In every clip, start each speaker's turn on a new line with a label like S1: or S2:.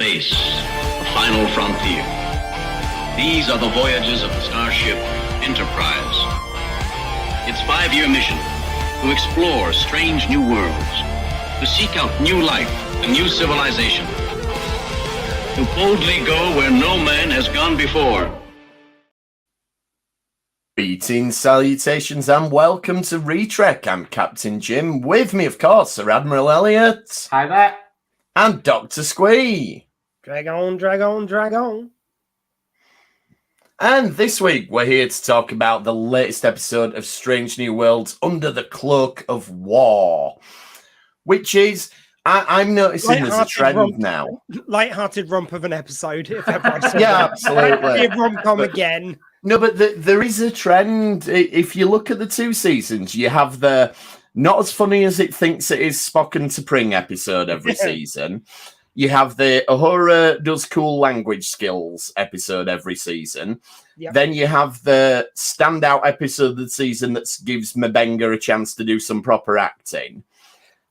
S1: space, the final frontier. These are the voyages of the starship Enterprise. Its 5-year mission, to explore strange new worlds, to seek out new life and new civilization, to boldly go where no man has gone before.
S2: Greetings, salutations, and welcome to Retrek. I'm Captain Jim. With me, of course, Sir Admiral Elliot.
S3: Hi there.
S2: And Dr. Squee.
S3: Drag on, drag on, drag on.
S2: And this week, we're here to talk about the latest episode of Strange New Worlds Under the Cloak of War, which is, I'm noticing there's a trend now.
S3: Light-hearted romp of an episode, if ever I saw
S2: Yeah,
S3: that.
S2: absolutely.
S3: Rom-com again.
S2: No, but there is a trend. If you look at the two seasons, you have the not as funny as it thinks it is Spock and T'Pring episode every season. You have the Uhura does cool language skills episode every season.
S3: Yep.
S2: Then you have the standout episode of the season that gives M'Benga a chance to do some proper acting.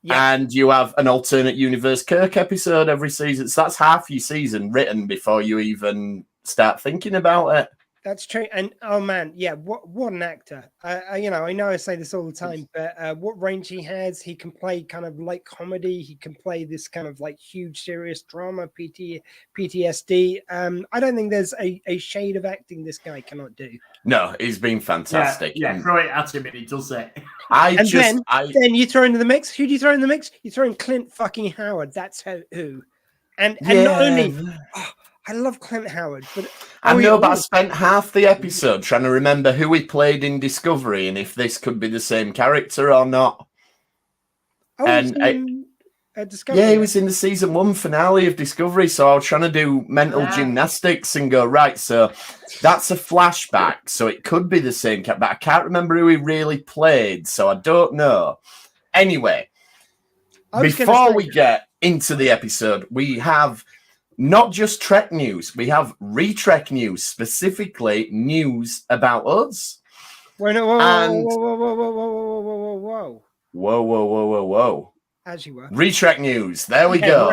S3: Yep.
S2: And you have an alternate universe Kirk episode every season. So that's half your season written before you even start thinking about it.
S3: That's true. And oh man, yeah, what an actor. I know I say this all the time, but what range he has, he can play kind of light comedy, he can play this kind of like huge serious drama, PTSD. I don't think there's a shade of acting this guy cannot do.
S2: No, he's been fantastic.
S4: Yeah, throw it at him and he does it.
S3: Then you throw into the mix. Who do you throw in the mix? You throw in Clint fucking Howard. That's who. And not only I love Clint Howard, but
S2: but I spent half the episode trying to remember who he played in Discovery and if this could be the same character or not.
S3: Discovery.
S2: Yeah, he was in the season 1 finale of Discovery, so I was trying to do mental gymnastics and go, right, so that's a flashback, so it could be the same character, but I can't remember who he really played, so I don't know. Anyway, before we get into the episode, we have not just Trek news, we have Retrek news, specifically news about us.
S3: Whoa. As you were.
S2: Retrek news, there we go.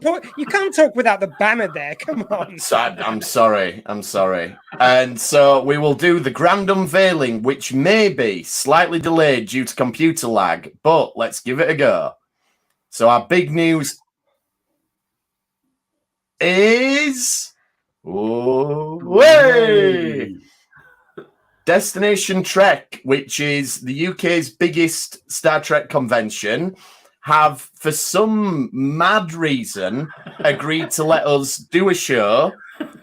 S3: Right. You can't talk without the banner there, come on.
S2: So, I'm sorry. And so we will do the grand unveiling, which may be slightly delayed due to computer lag, but let's give it a go. So our big news is Destination Trek, which is the UK's biggest Star Trek convention, have for some mad reason agreed to let us do a show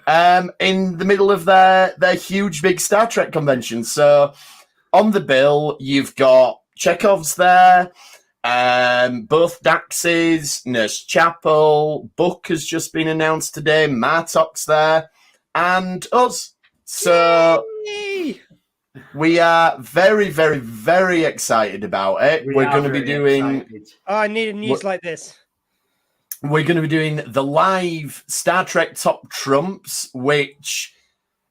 S2: in the middle of their huge big Star Trek convention. So on the bill you've got Chekhov's there, both Daxes, Nurse Chapel, Book has just been announced today, Martok's there, and us. So we are very, very, very excited about it. We're going to be doing...
S3: I need a news like this.
S2: We're going to be doing the live Star Trek Top Trumps, which...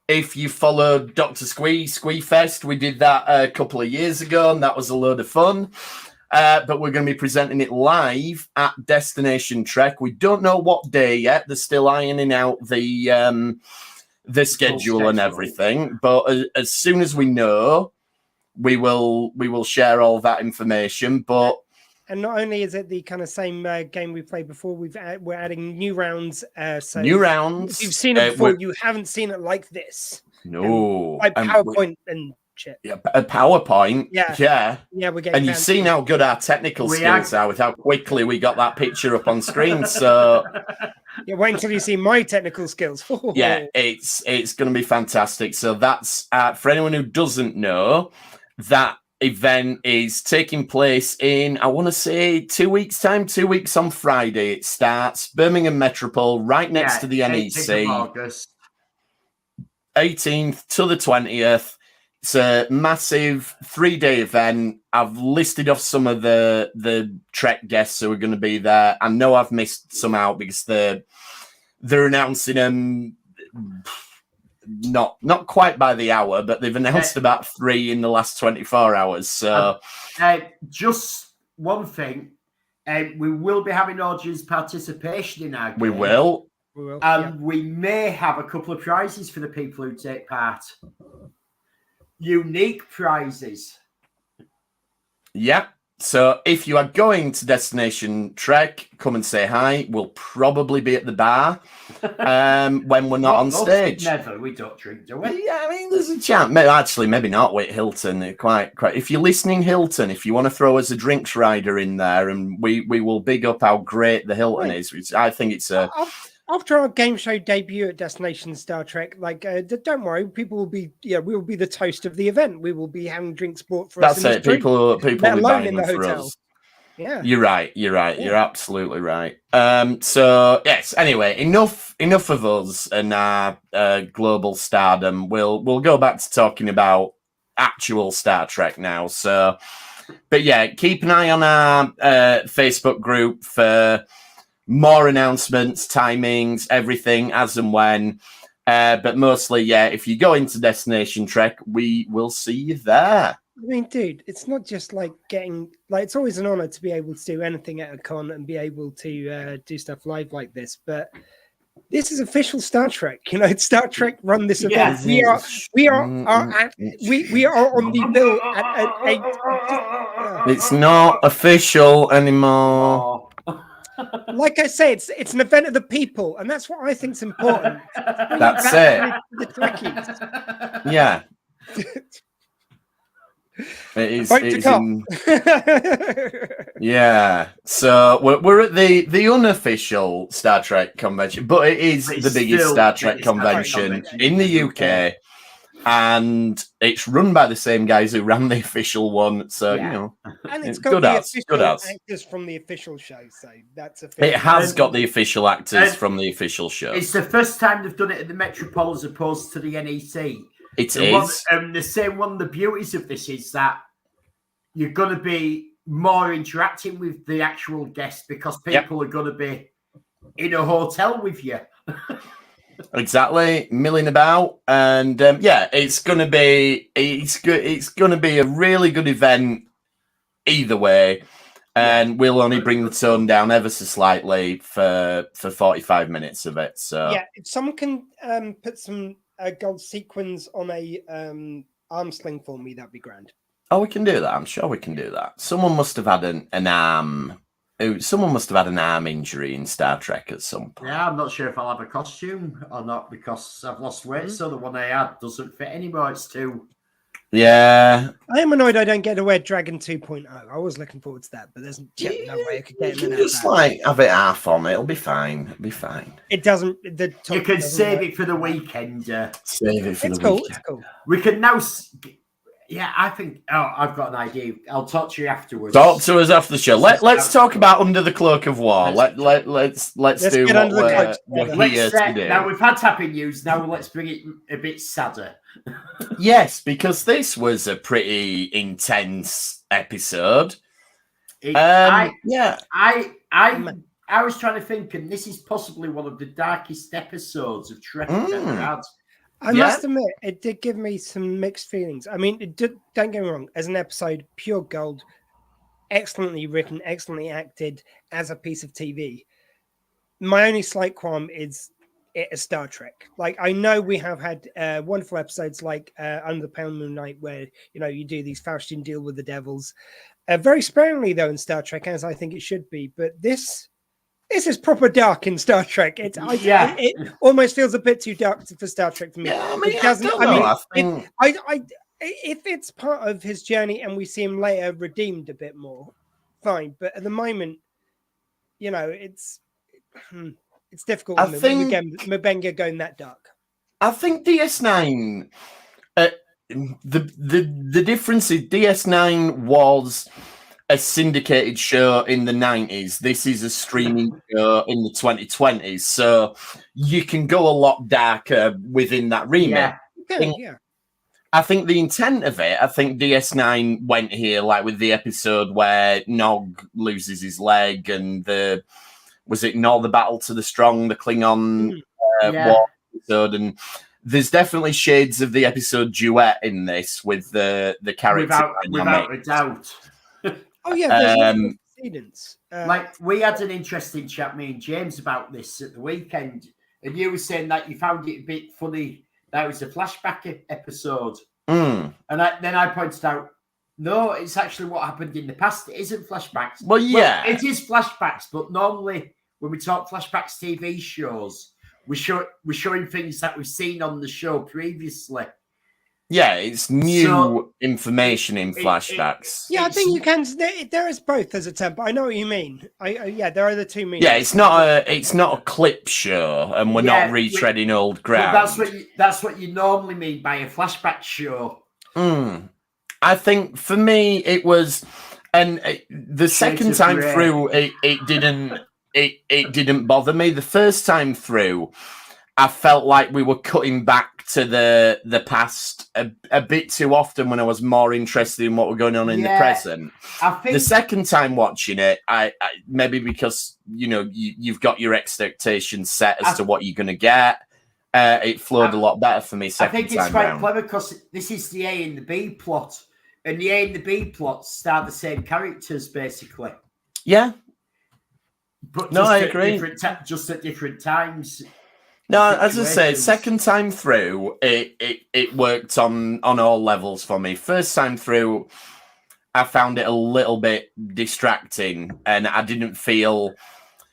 S2: If you followed Dr. Squee Fest, we did that a couple of years ago, and that was a load of fun. But we're going to be presenting it live at Destination Trek. We don't know what day yet. They're still ironing out the schedule and everything. But as soon as we know, we will share all that information. But
S3: and not only is it the kind of same game we played before, we're adding new rounds. So
S2: new rounds.
S3: If you've seen it before, you haven't seen it like this.
S2: No,
S3: like PowerPoint and shit.
S2: Yeah, a PowerPoint. Yeah.
S3: We're getting.
S2: And you've seen how good our technical skills are with how quickly we got that picture up on screen. So
S3: yeah, wait until you see my technical skills.
S2: Yeah, it's going to be fantastic. So that's for anyone who doesn't know, that event is taking place in, I want to say 2 weeks time, 2 weeks on Friday. It starts Birmingham Metropole, right next to the NEC.
S4: August.
S2: 18th to the 20th. It's a massive 3-day event. I've listed off some of the Trek guests who are going to be there. I know I've missed some out because they're announcing them not quite by the hour, but they've announced about 3 in the last 24 hours. So
S4: just one thing, we will be having audience participation in our game.
S2: We will.
S3: We will.
S4: And we may have a couple of prizes for the people who take part. Unique prizes.
S2: Yeah. So if you are going to Destination Trek, come and say hi. We'll probably be at the bar when we're not on stage.
S4: Never. We don't drink, do we?
S2: Yeah, I mean, there's a chance. Actually, maybe not with Hilton. Quite. If you're listening, Hilton, if you want to throw us a drinks rider in there, and we will big up how great the Hilton is. Which I think it's a.
S3: After our game show debut at Destination Star Trek, don't worry, people will be, we will be the toast of the event. We will be having drinks bought for us.
S2: That's it. People will be buying
S3: in the
S2: them for
S3: hotel.
S2: us.
S3: Yeah,
S2: you're right.
S3: Yeah.
S2: You're absolutely right. So yes. Anyway, enough of us and our global stardom. We'll go back to talking about actual Star Trek now. So, but yeah, keep an eye on our Facebook group for more announcements, timings, everything as and when. But mostly, yeah, if you go into Destination Trek, we will see you there.
S3: I mean, dude, it's not just like it's always an honor to be able to do anything at a con and be able to do stuff live like this. But this is official Star Trek. Star Trek run this event.
S2: Yes.
S3: We are on the bill at 8.
S2: It's not official anymore.
S3: Like I say, it's an event of the people, and that's what I think's important.
S2: That's it.
S3: The Trekkies.
S2: Yeah. It is. Yeah. So we're at the unofficial Star Trek convention, but it is the biggest Star Trek convention in the UK. And it's run by the same guys who ran the official one, so
S3: and it's got
S2: good
S3: the
S2: official
S3: actors from the official show, so that's official.
S2: It has got the official actors from the official show.
S4: It's the first time they've done it at the Metropole as opposed to the NEC.
S2: It is.
S4: The same one. The beauties of this is that you're going to be more interacting with the actual guests because people are going to be in a hotel with you.
S2: Exactly, milling about, and it's gonna be a really good event either way, and we'll only bring the tone down ever so slightly for 45 minutes of it. So
S3: if someone can put some gold sequins on a arm sling for me, that'd be grand.
S2: Oh, we can do that. I'm sure we can do that. Someone must have had an arm. Someone must have had an arm injury in Star Trek at some point.
S4: Yeah, I'm not sure if I'll have a costume or not because I've lost weight, so the one I had doesn't fit anymore. It's too.
S2: Yeah.
S3: I am annoyed I don't get to wear Dragon 2.0. I was looking forward to that, but there's no way I could get
S2: You
S3: him
S2: can
S3: in
S2: just have it half on. It'll be fine. It'll be fine.
S3: It doesn't.
S4: You can save it for the weekend.
S2: Save it for the
S3: cool.
S2: weekend.
S3: It's cool.
S4: We can now. Yeah, I think. Oh, I've got an idea. I'll talk to you afterwards.
S2: Talk to us after the show. Let's talk about Under the Cloak of War. Let's do what we're here to do.
S4: Now we've had happy news. Now let's bring it a bit sadder.
S2: Yes, because this was a pretty intense episode. I
S4: was trying to think, and this is possibly one of the darkest episodes of Trek I've ever had.
S3: I must admit, it did give me some mixed feelings. I mean, don't get me wrong, as an episode, pure gold, excellently written, excellently acted as a piece of TV. My only slight qualm is it a Star Trek. Like, I know we have had wonderful episodes like Under the Pale Moonlight, where, you do these Faustian deal with the devils. Very sparingly, though, in Star Trek, as I think it should be. But this is proper dark in Star Trek. It almost feels a bit too dark for Star Trek for me.
S2: Yeah, I mean,
S3: it doesn't. If it's part of his journey and we see him later redeemed a bit more, fine. But at the moment, it's difficult.
S2: I think
S3: again, Mabenga going that dark.
S2: I think DS9. The difference is DS9 was a syndicated show in the 90s. This is a streaming show in the 2020s. So you can go a lot darker within that remit. I think the intent of it, I think DS9 went here, like with the episode where Nog loses his leg and was it not the Battle to the Strong, the Klingon war episode? And there's definitely shades of the episode Duet in this with the character.
S4: Without a doubt.
S3: Oh yeah, there's antecedents.
S4: Like we had an interesting chat, me and James, about this at the weekend. and you were saying that you found it a bit funny that it was a flashback episode.
S2: Mm.
S4: And then I pointed out, no, it's actually what happened in the past. It isn't flashbacks.
S2: Well, yeah.
S4: It is flashbacks, but normally when we talk flashbacks TV shows, we're showing things that we've seen on the show previously.
S2: Yeah, it's new information in flashbacks.
S3: I think you can. There is both as a term, but I know what you mean. Yeah, there are the two meanings.
S2: Yeah, it's not a clip show, and we're not retreading old ground.
S4: That's what you normally mean by a flashback show.
S2: I think for me it was, and the second time through it didn't bother me. The first time through, I felt like we were cutting back to the past a bit too often when I was more interested in what were going on in the present. I think the second time watching it, I maybe because you've got your expectations set as to what you're going to get. It flowed a lot better for me. Second time
S4: I think it's quite clever because this is the A and the B plot, and the A and the B plots star the same characters basically.
S2: Yeah,
S4: but
S2: no, I agree.
S4: Just at different times.
S2: No, as I say, second time through, it worked on all levels for me. First time through, I found it a little bit distracting, and I didn't feel...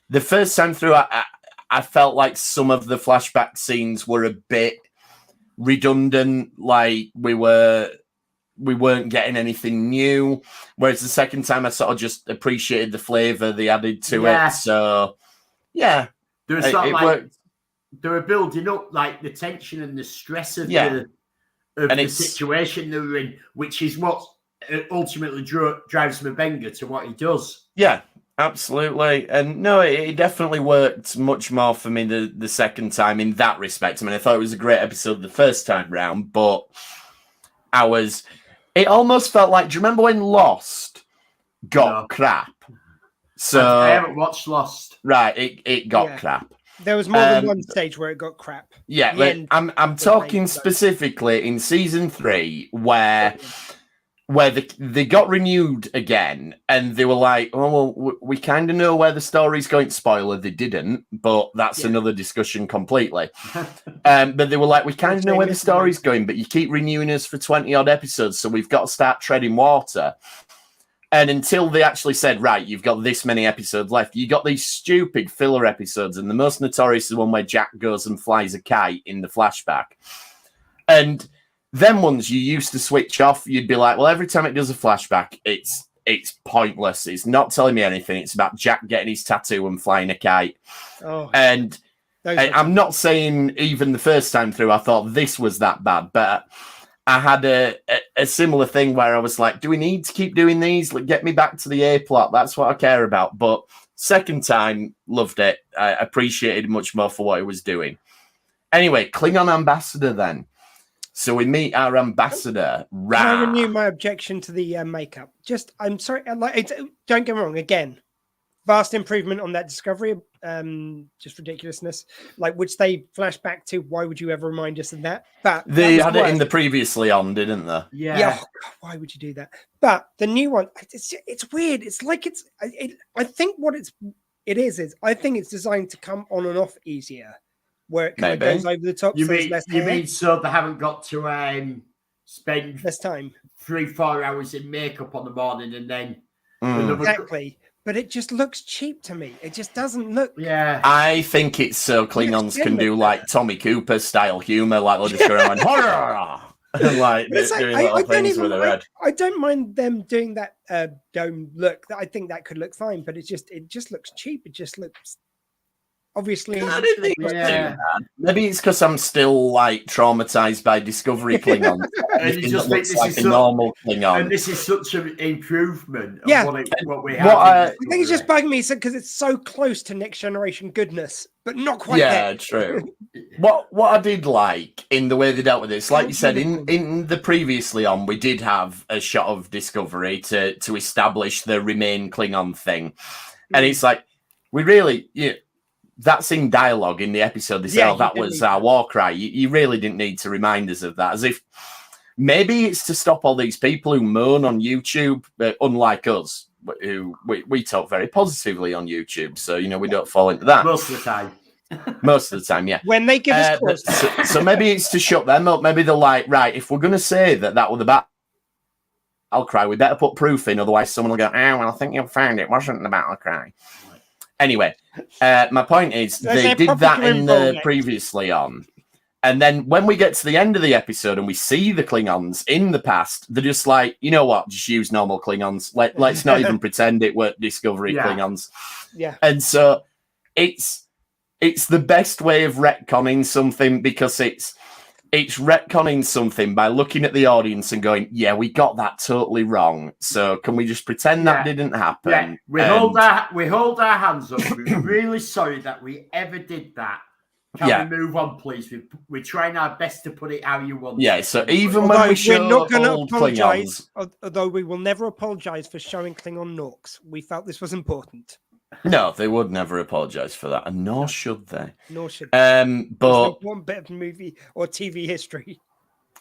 S2: The first time through, I felt like some of the flashback scenes were a bit redundant, like we weren't getting anything new, whereas the second time I sort of just appreciated the flavour they added to it. So, yeah, it worked.
S4: They were building up like the tension and the stress of the situation they were in, which is what ultimately drives M'Benga to what he does.
S2: Yeah, absolutely. And no, it definitely worked much more for me the second time in that respect. I mean, I thought it was a great episode the first time round, but it almost felt like, do you remember when Lost got crap? So
S4: I haven't watched Lost.
S2: Right, it got crap.
S3: There was more than one stage where it got crap.
S2: Yeah, I'm talking specifically in season 3 where they got renewed again, and they were like, "Oh, well, we kind of know where the story's going." Spoiler: they didn't, but that's another discussion completely. But they were like, "We kind of know where the story's going, but you keep renewing us for 20 odd episodes, so we've got to start treading water." And until they actually said, right, you've got this many episodes left, you got these stupid filler episodes, and the most notorious is the one where Jack goes and flies a kite in the flashback. And them ones you used to switch off, you'd be like, well, every time it does a flashback, it's pointless. It's not telling me anything. It's about Jack getting his tattoo and flying a kite. Oh, and I'm not saying even the first time through I thought this was that bad, but I had a similar thing where I was like, do we need to keep doing these? Like, get me back to the A plot. That's what I care about. But second time, loved it. I appreciated much more for what it was doing. Anyway, Klingon ambassador then. So we meet our ambassador, Ra.
S3: Can I renew my objection to the makeup? I'm sorry. Don't get me wrong. Again, vast improvement on that Discovery. Just ridiculousness, like which they flash back to. Why would you ever remind us of that? But
S2: they had it in the previously on, didn't they?
S3: Yeah. Oh, God, why would you do that? But the new one, it's weird. It's like I think what it is I think it's designed to come on and off easier, where it kind of goes over the top.
S4: You mean so they haven't got to spend
S3: less time,
S4: 3-4 hours in makeup on the morning and then
S3: exactly. But it just looks cheap to me. It just doesn't look.
S2: Yeah, I think it's so Klingons can do like Tommy Cooper style humor, like they'll just go around and like doing little things with their head.
S3: I don't mind them doing that dome look. I think that could look fine, but it just looks cheap. It just looks obviously.
S2: I didn't think maybe it's because I'm still like traumatized by Discovery Klingon.
S4: And you just think this is
S2: a normal Klingon,
S4: and this is such an improvement. Of what we have.
S3: I think it's just bugging me because it's so close to Next Generation goodness, but not quite.
S2: Yeah,
S3: there.
S2: True. What I did like in the way they dealt with this, like you said, in the previously on, we did have a shot of Discovery to establish the remain Klingon thing, and it's like we really. That's in dialogue in the episode. They say, that was our war cry. You really didn't need to remind us of that. As if maybe it's to stop all these people who moan on YouTube, unlike us, who we talk very positively on YouTube. So, we don't fall into that.
S4: Most of the time.
S2: Most of the time, yeah.
S3: When they give us calls.
S2: So maybe it's to shut them up. Maybe they're like, right, if we're going to say that was the battle cry, we better put proof in, otherwise someone will go, well, I think you'll find it wasn't the battle cry. Anyway, my point is, they did that in the previously on. And then when we get to the end of the episode and we see the Klingons in the past, they're just like, you know what, just use normal Klingons. Let's not even pretend it were Discovery Klingons.
S3: Yeah.
S2: And so it's the best way of retconning something, because it's retconning something by looking at the audience and going, yeah, we got that totally wrong. So can we just pretend that didn't happen?
S4: Yeah. We hold our hands up. We're really sorry that we ever did that. Can we move on, please? We're trying our best to put it how you want.
S2: Yeah, so even when we show
S3: we're not going to
S2: old
S3: apologize,
S2: Klingons,
S3: although we will never apologize for showing Klingon Nooks. We felt this was important.
S2: no, they would never apologize for that, and nor should they.
S3: Nor should they.
S2: But
S3: one bit of movie or TV history.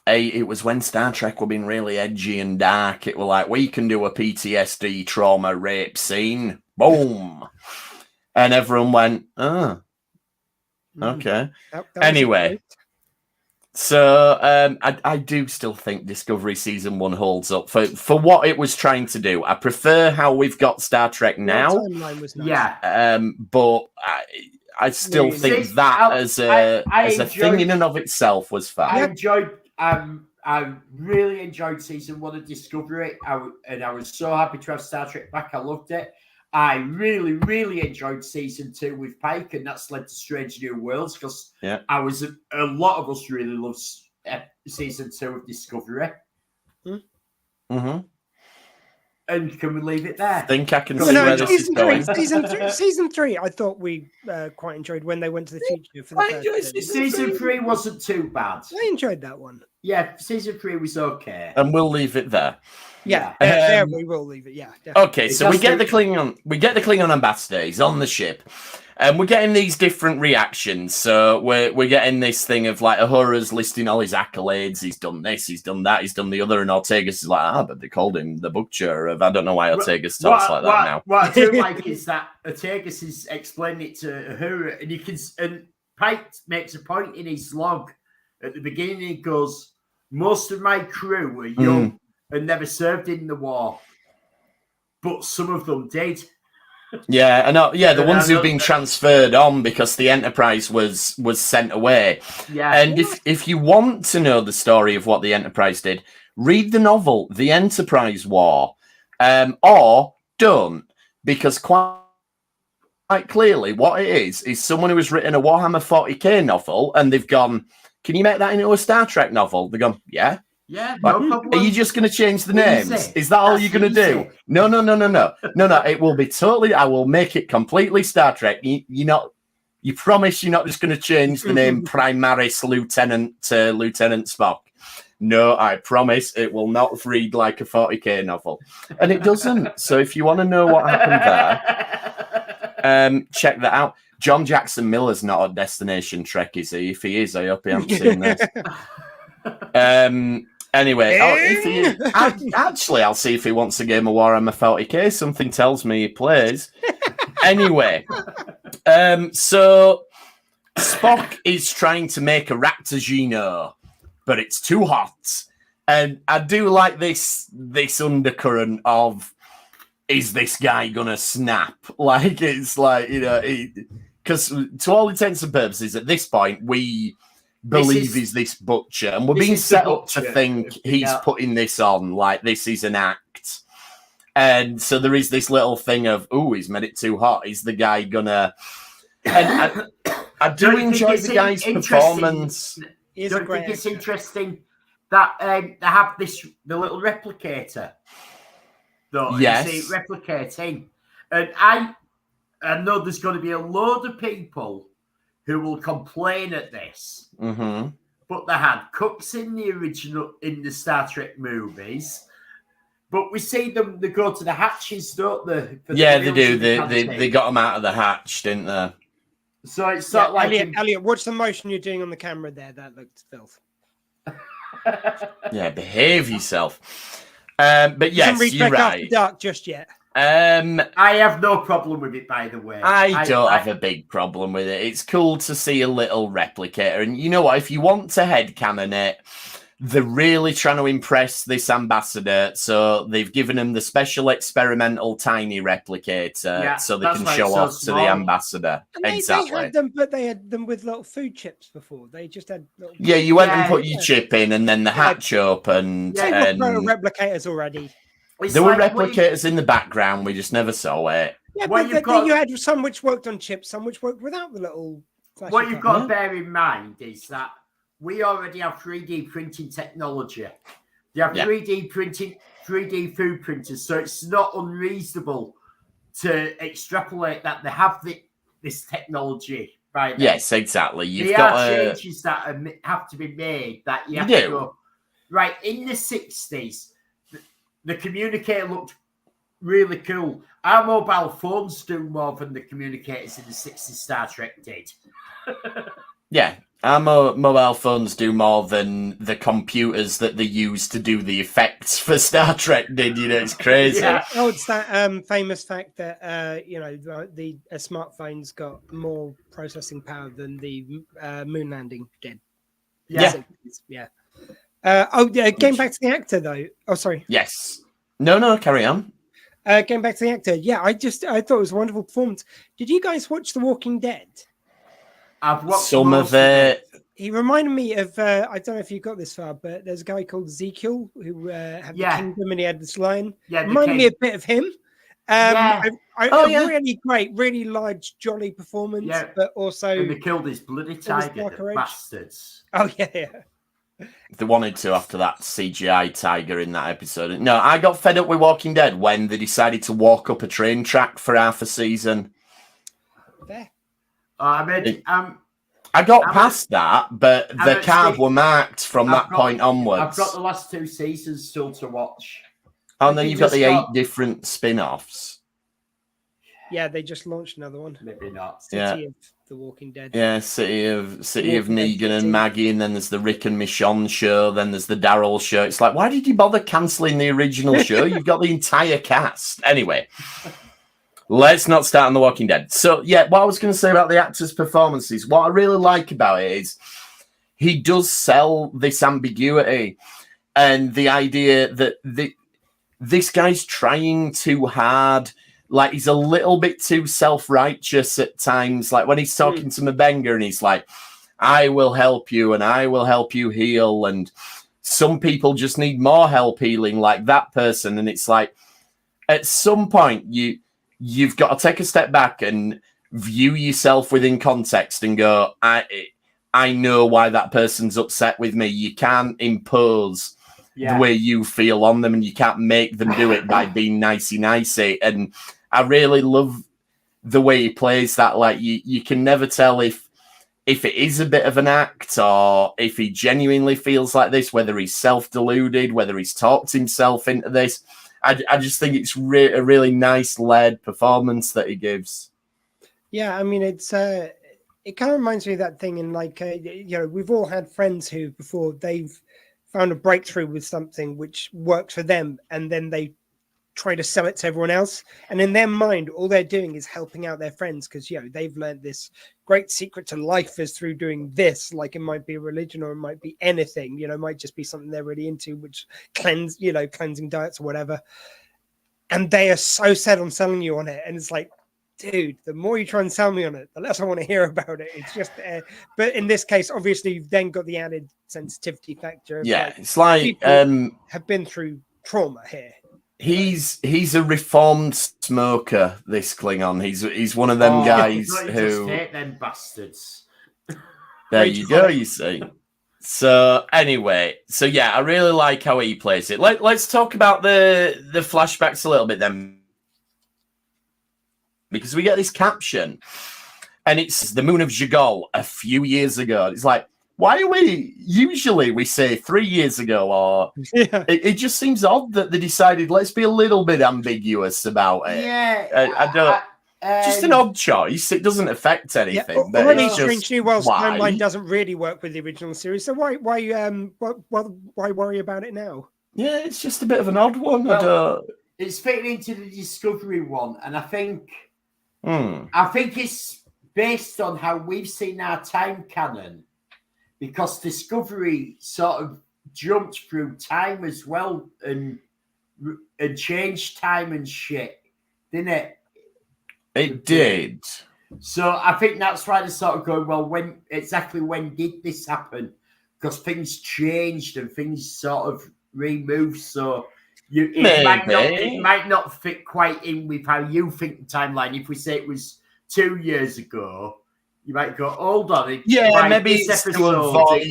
S2: It was when Star Trek were being really edgy and dark. It were like, we can do a PTSD trauma rape scene. Boom. And everyone went, oh. Okay. Anyway, so I do still think Discovery Season 1 holds up for what it was trying to do. I prefer how we've got Star Trek now.
S3: Timeline was nice.
S2: Yeah. But I still think that as a thing in and of itself was fine.
S4: I really enjoyed Season 1 of Discovery, and I was so happy to have Star Trek back. I loved it. I really, really enjoyed Season 2 with Pike, and that's led to Strange New Worlds, because a lot of us really loved Season 2 of Discovery.
S2: Mm-hmm.
S4: And can we leave it there?
S2: I think I can see where this is going.
S3: Season 3, I thought we quite enjoyed when they went to the future. For the
S4: Season 3 wasn't too bad.
S3: I enjoyed that one.
S4: Yeah, Season 3 was okay.
S2: And we'll leave it there.
S3: Yeah, there we will leave it. Yeah. Definitely.
S2: Okay, so we get the Klingon ambassador. He's on the ship, and we're getting these different reactions. So we're getting this thing of like Uhura's listing all his accolades. He's done this, he's done that, he's done the other, and Ortegas is like, but they called him the butcher of. I don't know why Ortegas talks like that now.
S4: What I do like is that Ortegas is explaining it to Uhura, and Pike makes a point in his log at the beginning. He goes, "Most of my crew were young." And never served in the war, but some of them did.
S2: Yeah, I know. Yeah, the ones who've been transferred on because the Enterprise was sent away. Yeah, and if you want to know the story of what the Enterprise did, read the novel The Enterprise War, or don't, because quite clearly what it is someone who has written a Warhammer 40k novel, and they've gone, "Can you make that into a Star Trek novel?" They've gone, "Yeah."
S4: Yeah, no problem.
S2: Are you just going to change the names? Is that all you're going to do? No. It will be totally. I will make it completely Star Trek. You promise you're not just going to change the name Primaris Lieutenant to Lieutenant Spock? No, I promise it will not read like a 40k novel, and it doesn't. So if you want to know what happened there, check that out. John Jackson Miller's not a Destination Trek, is he? If he is, I hope he hasn't seen this. Anyway, I'll see if he wants a game of Warhammer 40k. Something tells me he plays. Anyway, so Spock is trying to make a Raptor, but it's too hot. And I do like this undercurrent of, is this guy gonna snap? Like, it's like, because to all intents and purposes, at this point, we believe is this butcher, and we're being set up to think he's putting this on, like this is an act. And so there is this little thing of, he's made it too hot. Is the guy gonna? And I do enjoy the guy's performance.
S4: Don't think it's interesting that they have the little replicator, though.
S2: Yes,
S4: you see it replicating, and I know there's going to be a load of people who will complain at this.
S2: Mm-hmm.
S4: But they had cooks in the Star Trek movies. But we see them, they go to the hatches, don't they?
S2: They do. They got them out of the hatch, didn't they?
S4: So it's not like...
S3: Elliot, watch the motion you're doing on the camera there. That looked filth.
S2: Yeah, behave yourself. But yes, you're right.
S3: After dark just yet.
S4: I have no problem with it, by the way.
S2: I don't have a big problem with it. It's cool to see a little replicator. And you know what? If you want to headcanon it, they're really trying to impress this ambassador. So they've given him the special experimental tiny replicator so they can show off to the ambassador.
S3: And
S2: exactly.
S3: They had them, but they had them with little food chips before. They just had little...
S2: Yeah, you went and put your chip in and then the hatch opened.
S3: They were replicators already.
S2: There were replicators in the background. We just never saw it.
S3: Yeah, but you had some which worked on chips, some which worked without the little...
S4: What you've got to bear in mind is that we already have 3D printing technology. They have 3D printing, 3D food printers, so it's not unreasonable to extrapolate that they have this technology. Right?
S2: Yes, exactly.
S4: There are changes that have to be made that you have to go. Right, in the 60s, the communicator looked really cool. Our mobile phones do more than the communicators in the 60s Star Trek did.
S2: Yeah. Our mobile phones do more than the computers that they use to do the effects for Star Trek did. You know, it's crazy.
S3: Oh, it's that famous fact that the smartphones got more processing power than the moon landing did.
S2: Yeah.
S3: Getting back to the actor though. Oh, sorry.
S2: Yes. No, carry on.
S3: Getting back to the actor. Yeah, I thought it was a wonderful performance. Did you guys watch The Walking Dead?
S4: I've watched
S2: some of it.
S3: He reminded me of, I don't know if you got this far, but there's a guy called Ezekiel who had the kingdom and he had this lion.
S4: Yeah,
S3: reminded me a bit of him. Really great, really large, jolly performance, but also...
S4: And they killed his bloody tiger, the bastards.
S3: Oh, yeah.
S2: They wanted to after that CGI tiger in that episode. No, I got fed up with Walking Dead when they decided to walk up a train track for half a season.
S3: There.
S2: I got past that, but the card were marked from that point onwards.
S4: I've got the last 2 seasons still to watch.
S2: Oh, and then you've got the 8 different spin-offs.
S3: Yeah, they just launched another one.
S4: Maybe not.
S3: City of The Walking Dead.
S2: Yeah, City of Negan and Maggie, and then there's the Rick and Michonne show, then there's the Daryl show. It's like, why did you bother cancelling the original show? You've got the entire cast. Anyway. Let's not start on The Walking Dead. So, yeah, what I was going to say about the actors' performances, what I really like about it is he does sell this ambiguity and the idea that this guy's trying too hard. Like, he's a little bit too self-righteous at times. Like, when he's talking to M'Benga and he's like, I will help you and I will help you heal. And some people just need more help healing like that person. And it's like, at some point, you've got to take a step back and view yourself within context and go, I know why that person's upset with me. You can't impose the way you feel on them and you can't make them do it by being nicey. And I really love the way he plays that. Like, you can never tell if it is a bit of an act or if he genuinely feels like this, whether he's self-deluded, whether he's talked himself into this. I just think it's a really nice led performance that he gives.
S3: Yeah, I mean, it kind of reminds me of that thing in like, we've all had friends who before they've found a breakthrough with something which works for them and then they try to sell it to everyone else. And in their mind, all they're doing is helping out their friends because, they've learned this great secret to life is through doing this. Like it might be a religion or it might be anything, it might just be something they're really into, which cleansing diets or whatever. And they are so set on selling you on it. And it's like, dude, the more you try and sell me on it, the less I want to hear about it. It's just, but in this case, obviously, you've then got the added sensitivity factor.
S2: Yeah, it's like
S3: have been through trauma here.
S2: He's a reformed smoker. This Klingon, he's one of them guys who
S4: hate them bastards.
S2: There you go. You see. So anyway, I really like how he plays it. Let's talk about the flashbacks a little bit then. Because we get this caption and it's the moon of Jigol a few years ago. It's like, why are we say 3 years ago, or it just seems odd that they decided, let's be a little bit ambiguous about it.
S4: Yeah.
S2: I don't, just an odd choice. It doesn't affect anything.
S3: Yeah, already Strange New Worlds timeline doesn't really work with the original series. So why worry about it now?
S2: Yeah, it's just a bit of an odd one.
S4: It's fitting into the Discovery one, and I think
S2: Hmm.
S4: it's based on how we've seen our time canon, because Discovery sort of jumped through time as well and changed time and shit, didn't it?
S2: It did.
S4: So I think that's why they're sort of going, well, when did this happen? Because things changed and things sort of removed. So it might not fit quite in with how you think the timeline. If we say it was 2 years ago, you might go, hold on.
S2: Maybe it's to avoid.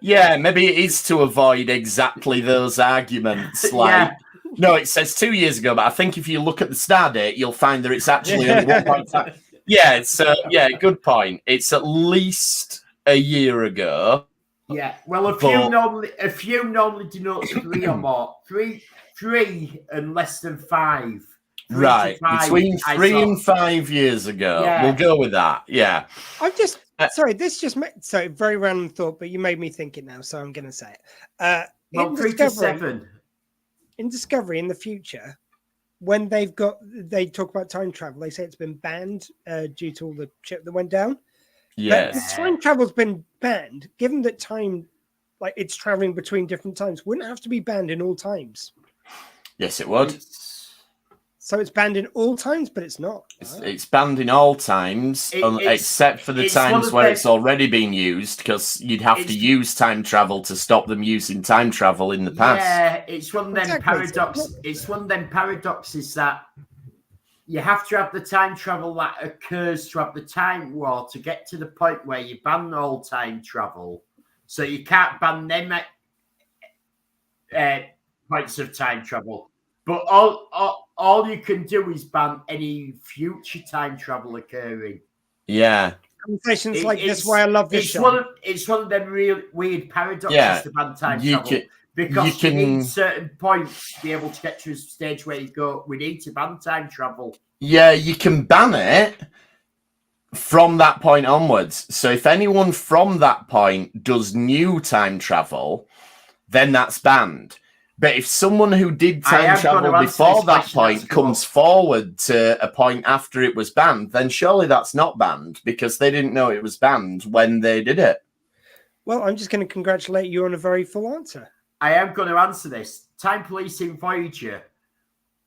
S2: Maybe it is to avoid exactly those arguments. Like, no, it says 2 years ago, but I think if you look at the star date, you'll find that it's actually only 1.5. Good point. It's at least a year ago.
S4: Yeah, well, a few normally denotes 3 or more. Three and less than 5.
S2: Right, between 3 and 5 years ago. Yeah. We'll go with that. Yeah.
S3: I'm just sorry. This just very random thought, but you made me think it now, so I'm going to say it.
S4: 3 to 7.
S3: In Discovery, in the future, when they talk about time travel, they say it's been banned due to all the shit that went down.
S2: Yes.
S3: But the time travel's been banned, given that time, like it's traveling between different times, wouldn't it have to be banned in all times?
S2: Yes, it would.
S3: So it's banned in all times, but it's not.
S2: It's banned in all times, except for the times where it's already been used, because you'd have to use time travel to stop them using time travel in the past.
S4: Yeah, it's one of them paradoxes. It's one of them paradoxes that you have to have the time travel that occurs to have the time war to get to the point where you ban all time travel. So you can't ban them points of time travel. But all you can do is ban any future time travel occurring.
S2: Yeah.
S3: Conversations like this, why I love this show.
S4: It's one of them real weird paradoxes to ban time travel. Because you need certain points to be able to get to a stage where you go, we need to ban time travel.
S2: Yeah, you can ban it from that point onwards. So if anyone from that point does new time travel, then that's banned. But if someone who did time travel before that point comes forward to a point after it was banned, then surely that's not banned because they didn't know it was banned when they did it.
S3: Well, I'm just going to congratulate you on a very full answer.
S4: I am going to answer this. Time police in Voyager,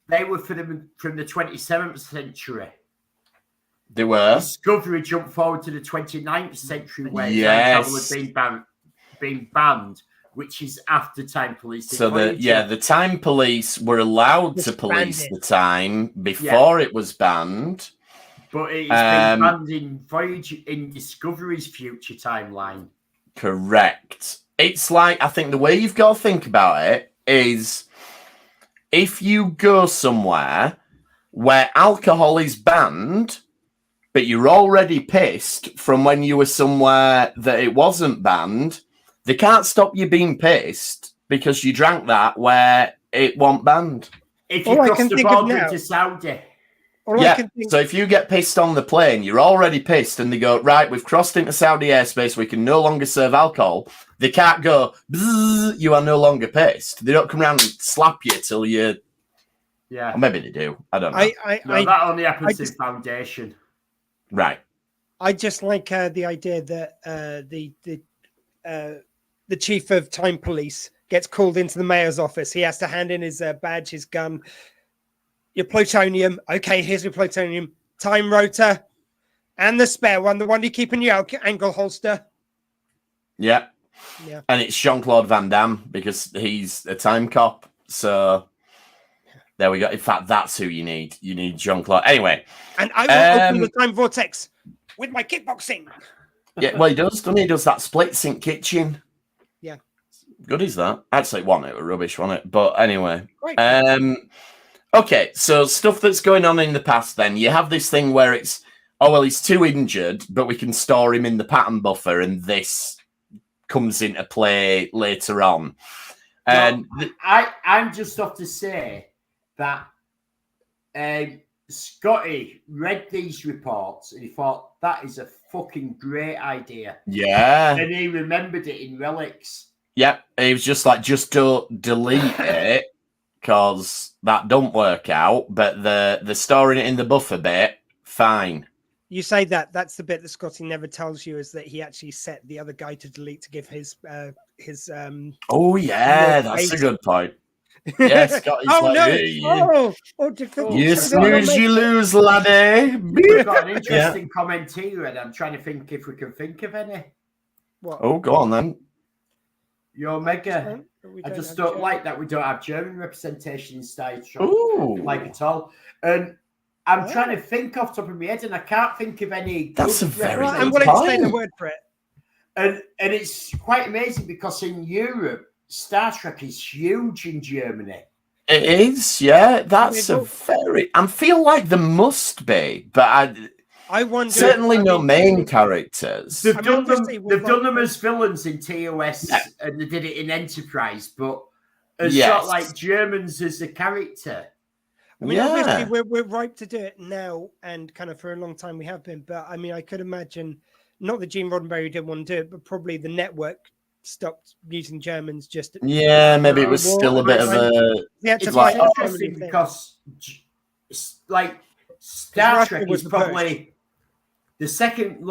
S4: they were from the 27th century.
S2: They were.
S4: Discovery jumped forward to the 29th century where time travel had been banned, which is after time police.
S2: So the time police were allowed to police the time before it was banned.
S4: But it's been banned in Voyager, in Discovery's future timeline.
S2: Correct. It's like, I think the way you've got to think about it is if you go somewhere where alcohol is banned, but you're already pissed from when you were somewhere that it wasn't banned, they can't stop you being pissed because you drank that where it wasn't banned.
S4: If you cross the border to Saudi.
S2: So if you get pissed on the plane, you're already pissed, and they go, right, we've crossed into Saudi airspace, we can no longer serve alcohol. They can't go, you are no longer pissed. They don't come around and slap you till you...
S4: Yeah.
S2: Or maybe they do. I don't know.
S4: That only happens in Foundation.
S2: Right.
S3: I just like the idea that the chief of time police gets called into the mayor's office. He has to hand in his badge, his gun, your plutonium. Okay, here's your plutonium. Time rotor. And the spare one, the one you keep in your ankle holster.
S2: Yeah. And it's Jean-Claude Van Damme because he's a time cop. So there we go. In fact, that's who you need. You need Jean-Claude. Anyway.
S3: And I will open the time vortex with my kickboxing.
S2: Yeah, well, he does, doesn't he? He does that split sink kitchen.
S3: Yeah.
S2: Good is that? Actually, it was rubbish, wasn't it? But anyway. Right. Okay, so stuff that's going on in the past then. You have this thing where it's, he's too injured, but we can store him in the pattern buffer, and this comes into play later on. And
S4: I'm just off to say that Scotty read these reports and he thought, that is a fucking great idea.
S2: Yeah.
S4: And he remembered it in Relics.
S2: Yeah, he was just like, just don't delete it, because that don't work out. But the storing it in the buffer bit, fine.
S3: You say that's the bit that Scotty never tells you, is that he actually set the other guy to delete to give his
S2: Oh yeah, that's a good point. Yeah, Scotty's you snooze, you lose, laddie.
S4: We've got an interesting comment here, and I'm trying to think if we can think of any.
S3: What?
S2: Oh, go on then.
S4: Your Mega. I just don't like that we don't have German representation in Star Trek, like at all. And I'm trying to think off the top of my head, and I can't think of any.
S2: That's a very
S3: I'm willing to say the word for it.
S4: And it's quite amazing because in Europe, Star Trek is huge in Germany.
S2: It is, yeah. That's a very. I feel like there must be, but
S3: I wonder.
S2: Certainly no main characters.
S4: They've done them as villains in TOS, and they did it in Enterprise, but as sort of like Germans as a character.
S3: I mean, obviously we're ripe to do it now, and kind of for a long time we have been. But I mean, I could imagine, not that Gene Roddenberry didn't want to do it, but probably the network stopped using Germans just.
S2: Maybe it was still a bit of a.
S4: It's like interesting because, like, Star Trek is probably the second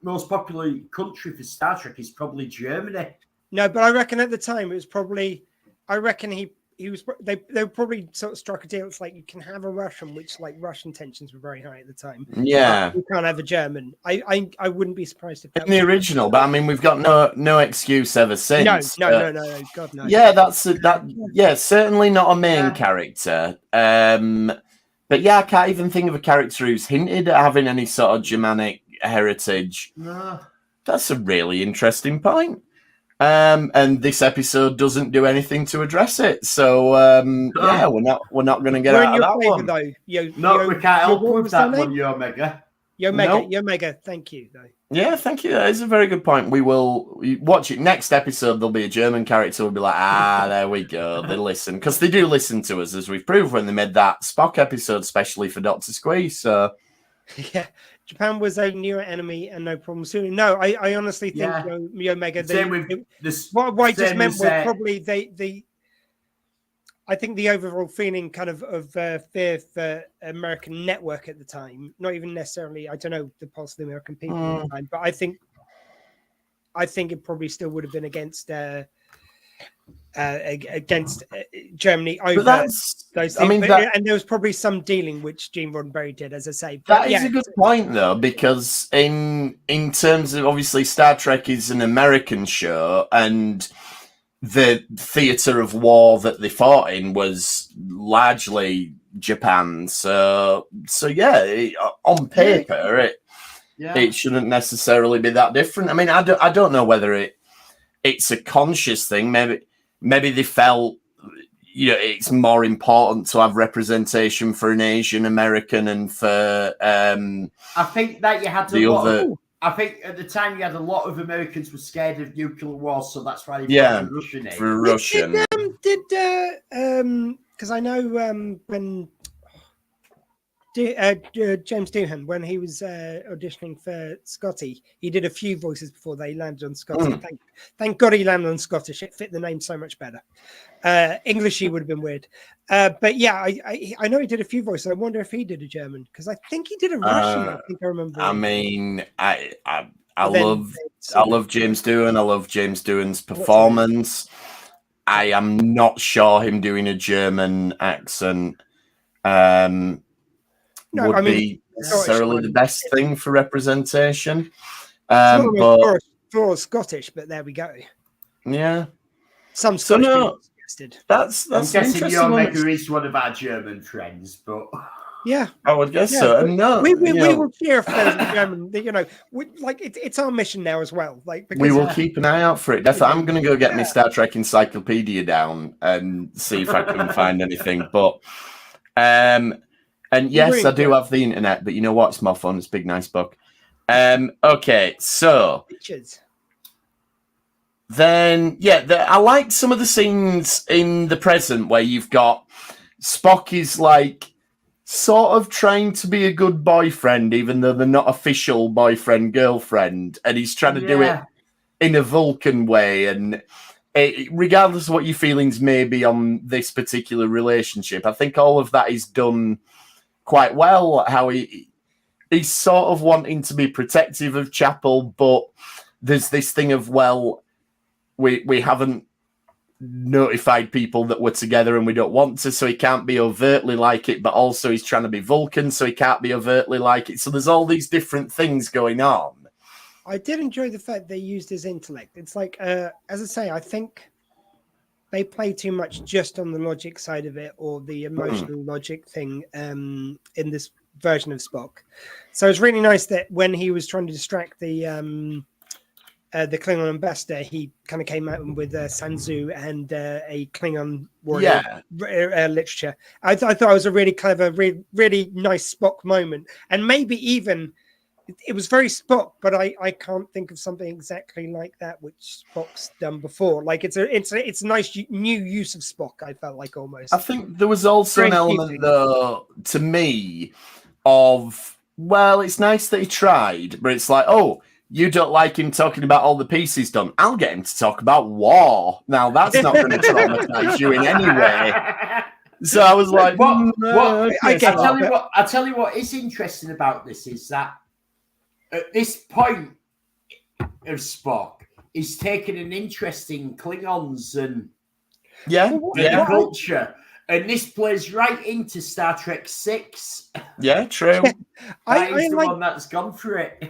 S4: most popular country for Star Trek is probably Germany.
S3: No, but I reckon at the time it was probably. I reckon he was. They probably sort of struck a deal. It's like you can have a Russian, which like Russian tensions were very high at the time.
S2: Yeah,
S3: you can't have a German. I wouldn't be surprised if that
S2: in the original, but I mean we've got no excuse ever since.
S3: No, God no.
S2: Yeah, that. Certainly not a main character. But yeah, I can't even think of a character who's hinted at having any sort of Germanic heritage.
S4: No.
S2: That's a really interesting point. And this episode doesn't do anything to address it. So we're not going to get out of that one.
S4: Though. We can't help with that one, Yo Mega.
S3: Yo Mega, thank you though.
S2: Yeah, thank you. That is a very good point. We will watch it. Next episode, there'll be a German character. We'll be like, there we go. They listen. Because they do listen to us, as we've proved when they made that Spock episode, especially for Dr. Squeeze. So,
S3: yeah. Japan was a newer enemy and no problem soon. No, I honestly think Yo Mega. What I just meant was probably I think the overall feeling kind of fear for American network at the time, not even necessarily, I don't know the pulse of the American people at the time, but I think it probably still would have been against Germany over those things. I mean, and there was probably some dealing which Gene Roddenberry did, as I say. But
S2: that is a good point, though, because in terms of obviously Star Trek is an American show, and the theatre of war that they fought in was largely Japan. So yeah, on paper, it shouldn't necessarily be that different. I mean, I don't know whether it's a conscious thing. Maybe they felt, it's more important to have representation for an Asian American and for.
S4: I think that you had I think at the time you had a lot of Americans were scared of nuclear war, so that's why they put Russian in.
S2: For Russian.
S3: Because I know when James Doohan, when he was auditioning for Scotty, he did a few voices before they landed on Scotty. Thank God he landed on Scottish. It fit the name so much better. Englishy would have been weird. But yeah, I know he did a few voices. I wonder if he did a German, because I think he did a Russian. I think I remember.
S2: I mean, I love James Doohan. I love James Doohan's performance. I am not sure him doing a German accent would be necessarily the best thing for representation.
S3: But for Scottish, but there we go.
S2: Yeah.
S3: Some Scottish people suggested.
S2: That's
S4: I'm guessing Yo Mega is one of our German friends, but
S3: yeah,
S2: I would guess so. No,
S3: we will cheer for those German. It's our mission now as well. Because
S2: we will keep an eye out for it. Definitely, I'm going to go get my Star Trek encyclopedia down and see if I can find anything. But and yes, I do have the internet, but you know what? It's more fun. It's a big, nice book. Okay, so
S3: pictures.
S2: Then I like some of the scenes in the present where you've got Spock is like sort of trying to be a good boyfriend, even though they're not official boyfriend girlfriend, and he's trying to do it in a Vulcan way, and regardless of what your feelings may be on this particular relationship, I think all of that is done quite well. How he's sort of wanting to be protective of Chapel, but there's this thing of, well, we haven't notified people that we're together and we don't want to, so he can't be overtly like it, but also he's trying to be Vulcan, so he can't be overtly like it. So there's all these different things going on.
S3: I did enjoy the fact they used his intellect. It's like, as I say, I think they play too much just on the logic side of it, or the emotional logic thing in this version of Spock. So it's really nice that when he was trying to distract the Klingon ambassador, he kind of came out with Sanzu and a Klingon warrior literature. I thought it was a really clever, really nice Spock moment, and maybe even. It was very Spock, but I can't think of something exactly like that which Spock's done before. Like it's a nice new use of Spock. I felt like almost.
S2: I think there was also an element, though, to me, of, well, it's nice that he tried, but it's like, oh, you don't like him talking about all the peace he's done. I'll get him to talk about war. Now that's not going to traumatize you in any way. So I was like,
S4: I tell you what is interesting about this is that. At this point of Spock, he's taken an interest in Klingons and culture, and this plays right into Star Trek 6.
S2: Yeah, true.
S4: He's the one that's gone for it.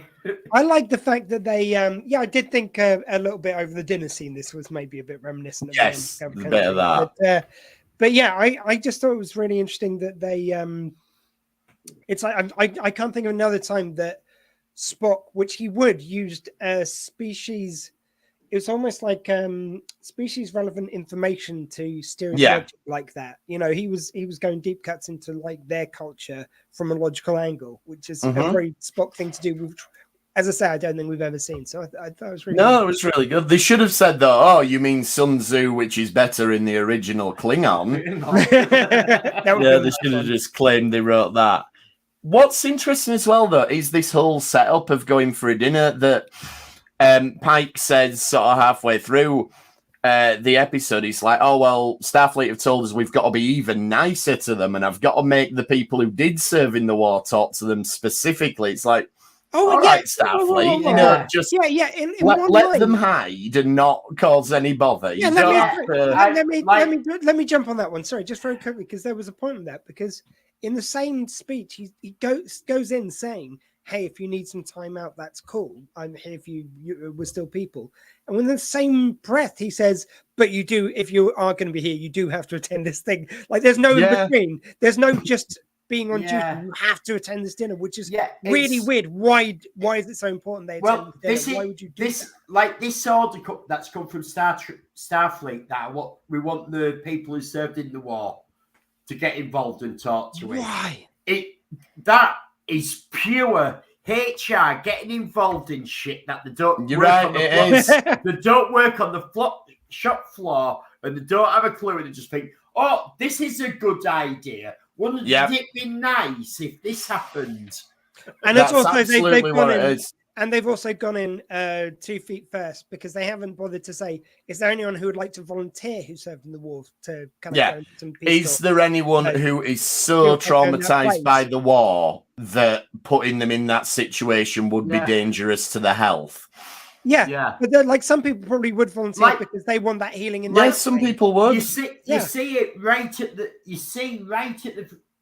S3: I like the fact that they, I did think a little bit over the dinner scene. This was maybe a bit reminiscent of
S2: a bit of that.
S3: But yeah, I just thought it was really interesting that they. It's like I can't think of another time that. Spock, which he would used species. It was almost like species relevant information to steer logic like that. You know, he was going deep cuts into like their culture from a logical angle, which is a very Spock thing to do. Which, as I say, I don't think we've ever seen. So I thought it was really
S2: it was really good. They should have said though, oh, you mean Sun Tzu, which is better in the original Klingon. They should have just claimed they wrote that. What's interesting as well, though, is this whole setup of going for a dinner that Pike says sort of halfway through the episode. He's like, oh, well, Starfleet have told us we've got to be even nicer to them, and I've got to make the people who did serve in the war talk to them specifically. It's like, all right, Starfleet, you know, just let them hide and not cause any bother.
S3: Yeah, let me jump on that one. Sorry, just very quickly, because there was a point on that, because in the same speech, he goes in saying, hey, if you need some time out, that's cool. I'm here for you. We're still people. And in the same breath, he says, but you do, if you are going to be here, you do have to attend this thing. Like, there's no in between. There's no just being on duty. You have to attend this dinner, which is really weird. Why is it so important they attend this dinner? Why would you do that?
S4: Like this order that's come from Starfleet, that we want the people who served in the war to get involved and talk to it.
S3: Why?
S4: That is pure HR getting involved in shit that they don't
S2: You're
S4: work
S2: right,
S4: on the floor. They don't work on the shop floor, and they don't have a clue, and they just think, oh, this is a good idea. Wouldn't it be nice if this happened?
S3: And that's also they've gone in, and they've also gone in 2 feet first, because they haven't bothered to say, is there anyone who would like to volunteer who served in the war to kind of go into some peace
S2: Is there anyone who is so traumatized by the war that putting them in that situation would be dangerous to their health?
S3: Yeah. But like some people probably would volunteer because they want that healing in their
S2: some people would.
S4: You see it right at the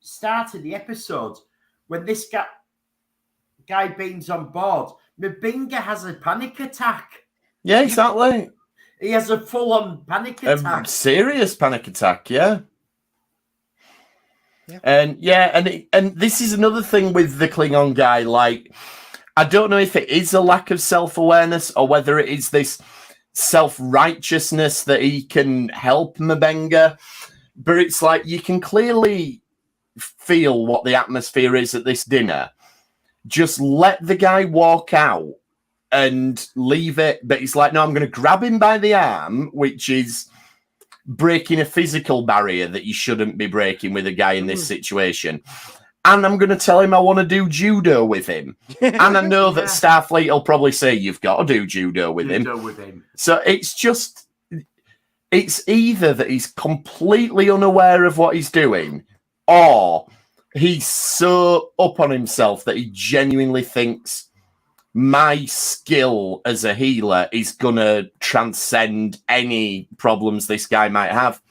S4: start of the episode when this guy beams on board. Mbinga has a panic attack.
S2: Yeah, exactly.
S4: He has a full-on panic attack.
S2: A serious panic attack, yeah. And this is another thing with the Klingon guy. Like, I don't know if it is a lack of self-awareness or whether it is this self-righteousness that he can help M'Benga, but it's like you can clearly feel what the atmosphere is at this dinner. Just let the guy walk out and leave it. But he's like, no, I'm going to grab him by the arm, which is breaking a physical barrier that you shouldn't be breaking with a guy in this situation. And I'm going to tell him I want to do judo with him. And I know that Starfleet will probably say, you've got to do judo with him. So it's just, it's either that he's completely unaware of what he's doing, or he's so up on himself that he genuinely thinks my skill as a healer is going to transcend any problems this guy might have.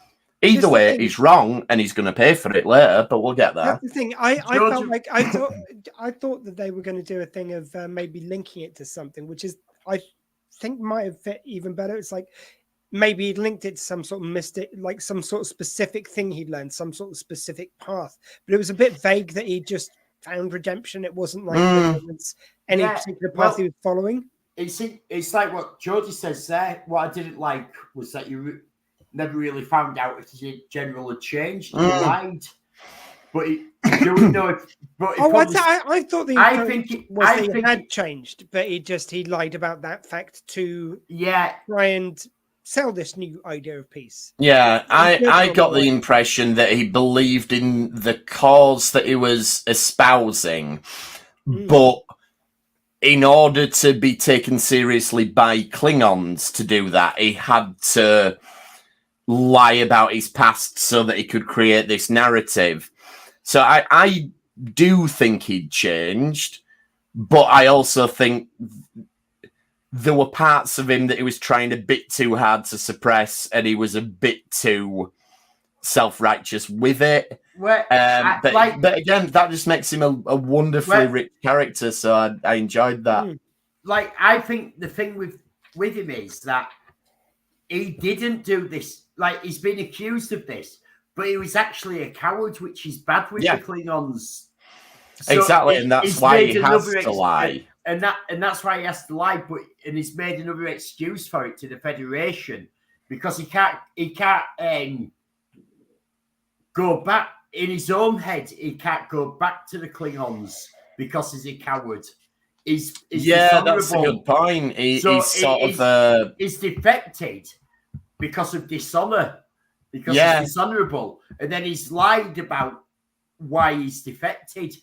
S2: Either way, he's wrong, and he's going to pay for it later, but we'll get there.
S3: That's the thing. I felt like I thought that they were going to do a thing of maybe linking it to something, which is I think might have fit even better. It's like maybe he'd linked it to some sort of mystic, like some sort of specific thing he'd learned, some sort of specific path. But it was a bit vague that he just found redemption. It wasn't like any particular path he was following.
S4: It's like what Georgie says there. What I didn't like was that you never really found out if his general had changed. He lied. But you don't know if. But
S3: I thought he had changed, but he lied about that fact to try and sell this new idea of peace.
S2: Yeah, I got the impression that he believed in the cause that he was espousing, but in order to be taken seriously by Klingons to do that, he had to lie about his past so that he could create this narrative. So I do think he'd changed, but I also think there were parts of him that he was trying a bit too hard to suppress, and he was a bit too self-righteous with it. But again, that just makes him a wonderfully rich character, so I enjoyed that.
S4: Like, I think the thing with him is that he didn't do this. Like, he's been accused of this, but he was actually a coward, which is bad with the Klingons. So
S2: exactly, and that's why he has to lie.
S4: And that's why he has to lie, and he's made another excuse for it to the Federation, because he can't go back in his own head. He can't go back to the Klingons because he's a coward. He's
S2: that's a good point. He's
S4: defected because of dishonor, because he's dishonorable, and then he's lied about why he's defected.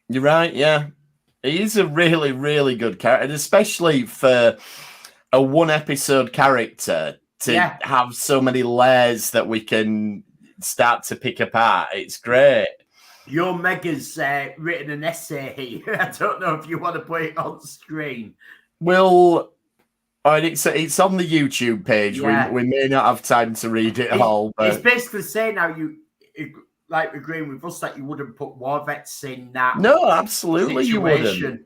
S2: You're right, yeah. He's a really, really good character, and especially for a one-episode character to have so many layers that we can start to pick apart. It's great.
S4: Your Mega's written an essay here. I don't know if you want to put it on screen.
S2: Well, it's on the YouTube page. Yeah. We may not have time to read it all. But
S4: it's basically saying how you... like agreeing with us that you wouldn't put war vets in that.
S2: No, absolutely situation. You wouldn't.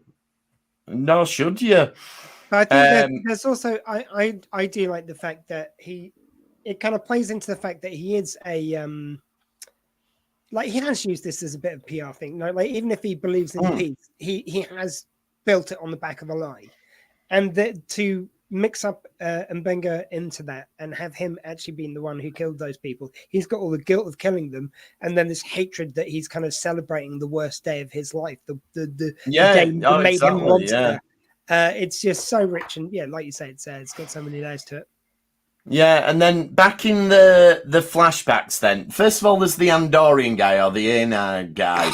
S2: Nor should you.
S3: But I think there's also I do like the fact that it kind of plays into the fact that he is a like he has used this as a bit of a PR thing. No, like even if he believes in peace, he has built it on the back of a lie, and that to mix up Mbenga into that and have him actually being the one who killed those people. He's got all the guilt of killing them, and then this hatred that he's kind of celebrating the worst day of his life, the day that made him monster. It's just so rich, and like you say, it's got so many layers to it.
S2: Yeah, and then back in the flashbacks then, first of all, there's the Andorian guy or the Aena guy.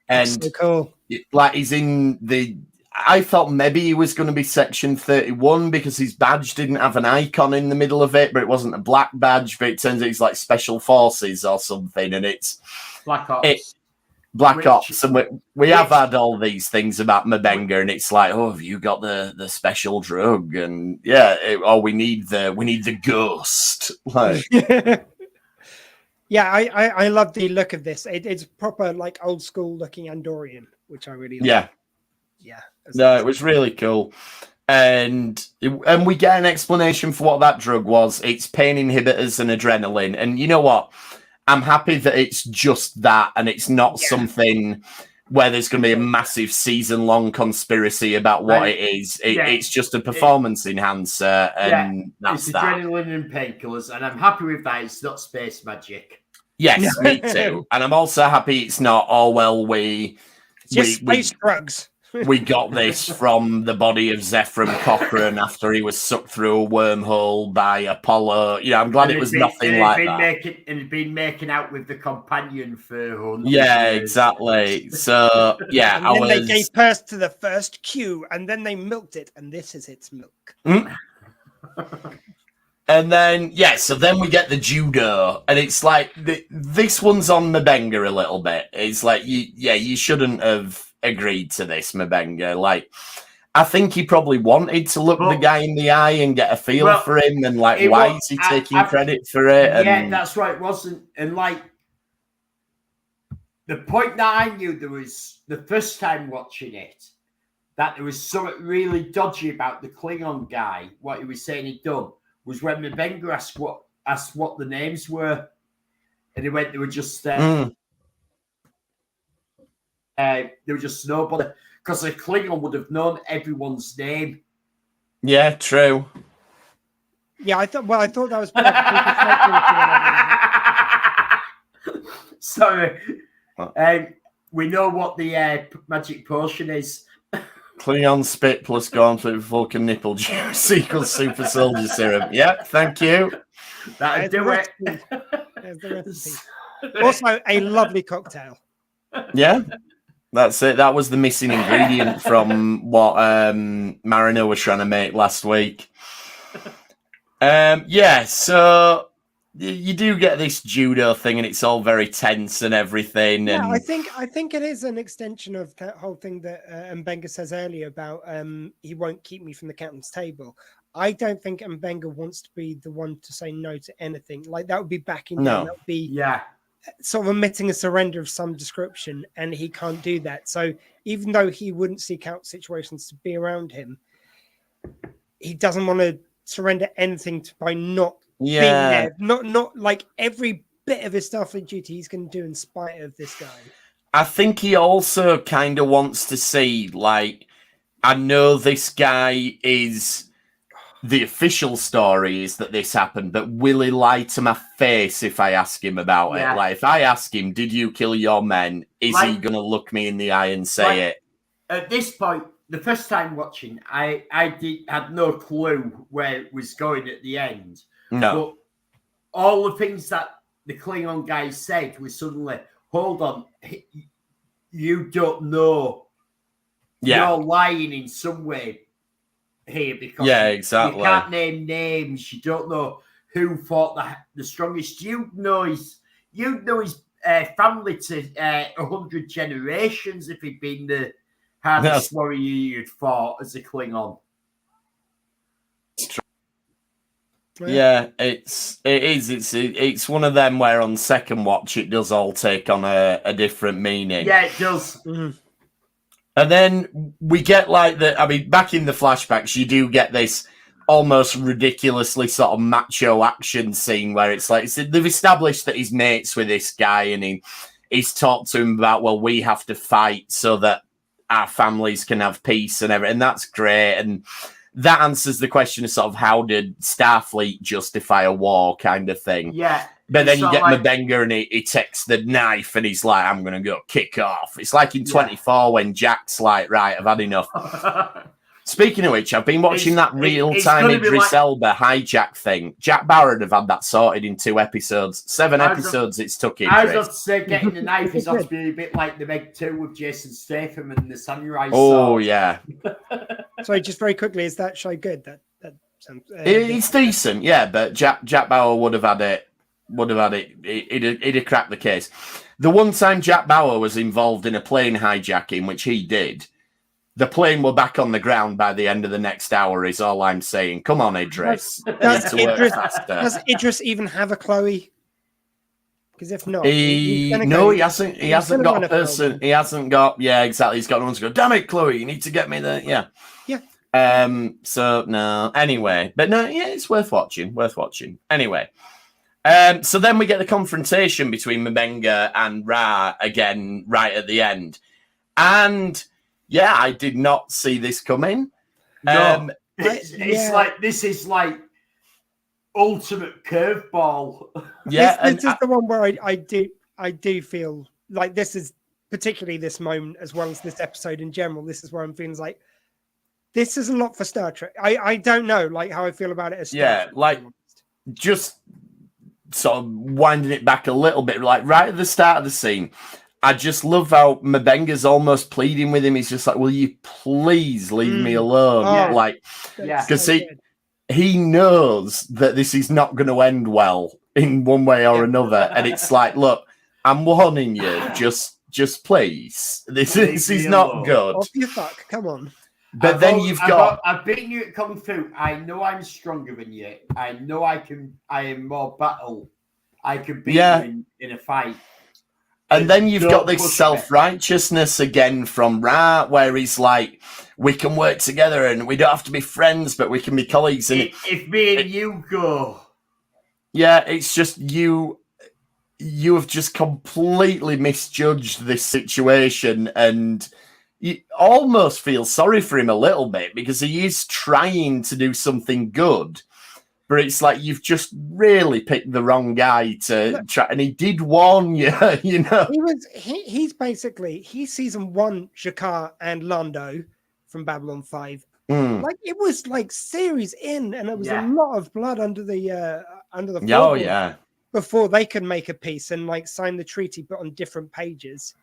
S2: And
S3: so cool.
S2: Like he's in the... I thought maybe he was going to be Section 31 because his badge didn't have an icon in the middle of it, but it wasn't a black badge, but it turns out he's like Special Forces or something, and it's...
S4: Black Ops.
S2: Ops, and we have had all these things about Mbenga, and it's like, oh, have you got the special drug? And we need the ghost. Like...
S3: I love the look of this. It's proper like old school looking Andorian, which I really like. No,
S2: it was really cool. And we get an explanation for what that drug was. It's pain inhibitors and adrenaline. And you know what? I'm happy that it's just that, and it's not something where there's going to be a massive season-long conspiracy about what it is. It's just a performance enhancer, and that's
S4: it's
S2: that.
S4: Adrenaline and painkillers, and I'm happy with that. It's not space magic.
S2: Yes, me too. And I'm also happy it's not,
S3: space drugs.
S2: We got this from the body of Zephram Cochrane after he was sucked through a wormhole by Apollo. I'm glad it was nothing like that.
S4: And he'd been making out with the companion for 100
S2: years.
S4: Exactly.
S2: So,
S3: and then they gave birth to the first Q, and then they milked it, and this is its milk.
S2: And then, so then we get the judo, and it's like this one's on Mabenga a little bit. It's like, you shouldn't have agreed to this, Mabenga. Like, I think he probably wanted to look the guy in the eye and get a feel for him, and like, why is he taking credit for it?
S4: Yeah, that's right. It wasn't, and like the point that I knew there was the first time watching it, that there was something really dodgy about the Klingon guy. What he was saying he'd done was when Mabenga asked what the names were, and he went, they were just nobody, because the Klingon would have known everyone's name.
S2: Yeah, true.
S3: Yeah, I thought that was perfect.
S4: Sorry. We know what the magic potion is.
S2: Klingon spit plus Gauntlet Vulcan nipple juice equals super soldier serum. Yeah, thank you.
S4: That'll do it.
S3: There's the recipe. Also, a lovely cocktail.
S2: Yeah, that's it. That was the missing ingredient from what Mariner was trying to make last week. So you do get this judo thing, and it's all very tense and everything.
S3: Yeah,
S2: and
S3: I think it is an extension of that whole thing that Mbenga says earlier about he won't keep me from the captain's table. I don't think Mbenga wants to be the one to say no to anything. Like, that would be backing down. That would be sort of admitting a surrender of some description, and he can't do that. So even though he wouldn't seek out situations to be around him, he doesn't want to surrender anything by not being there. Not like every bit of his Starfleet duty he's going to do in spite of this guy.
S2: I think he also kind of wants to see, like, I know this guy is... The official story is that this happened, but will he lie to my face if I ask him about it? Like, if I ask him, did you kill your men? Is he going to look me in the eye and say it?
S4: At this point, the first time watching, I had no clue where it was going at the end.
S2: No.
S4: But all the things that the Klingon guy said was suddenly, hold on, you don't know. You're lying in some way here, because
S2: exactly.
S4: You can't name names. You don't know who fought the strongest. You know his family to 100 generations if he'd been the hardest warrior you'd fought as a Klingon.
S2: Yeah, it's one of them where on second watch it does all take on a different meaning.
S4: Yeah, it does.
S3: Mm-hmm.
S2: And then we get like back in the flashbacks, you do get this almost ridiculously sort of macho action scene where it's like, they've established that he's mates with this guy, and he's talked to him about, well, we have to fight so that our families can have peace and everything. And that's great. And that answers the question of sort of how did Starfleet justify a war kind of thing.
S4: Yeah.
S2: But then you get Mabenga and he takes the knife and he's like, I'm going to go kick off. It's like in 24 when Jack's like, right, I've had enough. Speaking of which, I've been watching that real-time Idris Elba hijack thing. Jack Bauer would have had that sorted in 2 episodes. 7 episodes it's took Idris.
S4: I was about to say, getting the knife is going to be a bit like the Meg 2 with Jason Statham and the samurai sword.
S2: Oh, yeah.
S3: Sorry, just very quickly, is that show good? That sounds,
S2: it's decent, yeah, but Jack Bauer would have had it. He'd have cracked the case. The one time Jack Bauer was involved in a plane hijacking, which he did, the plane were back on the ground by the end of the next hour, is all I'm saying. Come on, Idris.
S3: Does Idris even have a Chloe? Because if not,
S2: he hasn't. He hasn't got a person. He hasn't got. Yeah, exactly. He's got no one to go. Damn it, Chloe! You need to get me there. Yeah. So no. Anyway, but no. Yeah, it's worth watching. Anyway. So then we get the confrontation between Mabenga and Ra again right at the end. And yeah, I did not see this coming.
S4: No, it's like, this is like ultimate curveball.
S2: Yeah.
S3: This is the one where I do feel like this is particularly this moment as well as this episode in general. This is where I'm feeling like this is a lot for Star Trek. I don't know like how I feel about it as Star Trek,
S2: like just sort of winding it back a little bit, like right at the start of the scene, I just love how Mabenga's almost pleading with him. He's just like, will you please leave me alone?
S3: Oh,
S2: like, because he knows that this is not going to end well in one way or another. And it's like, look, I'm warning you, just please. This is not good.
S3: Off you fuck, come on.
S2: But
S4: I've beaten you at Kung Fu. I know I'm stronger than you. I know I am more battle. I can beat you in a fight.
S2: And then you've got this self-righteousness again from Ra, where he's like, we can work together and we don't have to be friends, but we can be colleagues. And
S4: if me and you go.
S2: Yeah, it's just you have just completely misjudged this situation, and you almost feel sorry for him a little bit because he is trying to do something good. But it's like you've just really picked the wrong guy to try, and he did warn you, you know.
S3: He's season 1 Jakar and Lando from Babylon 5. Like it was like series in, and it was a lot of blood under the floorboard before they could make a peace and like sign the treaty, but on different pages.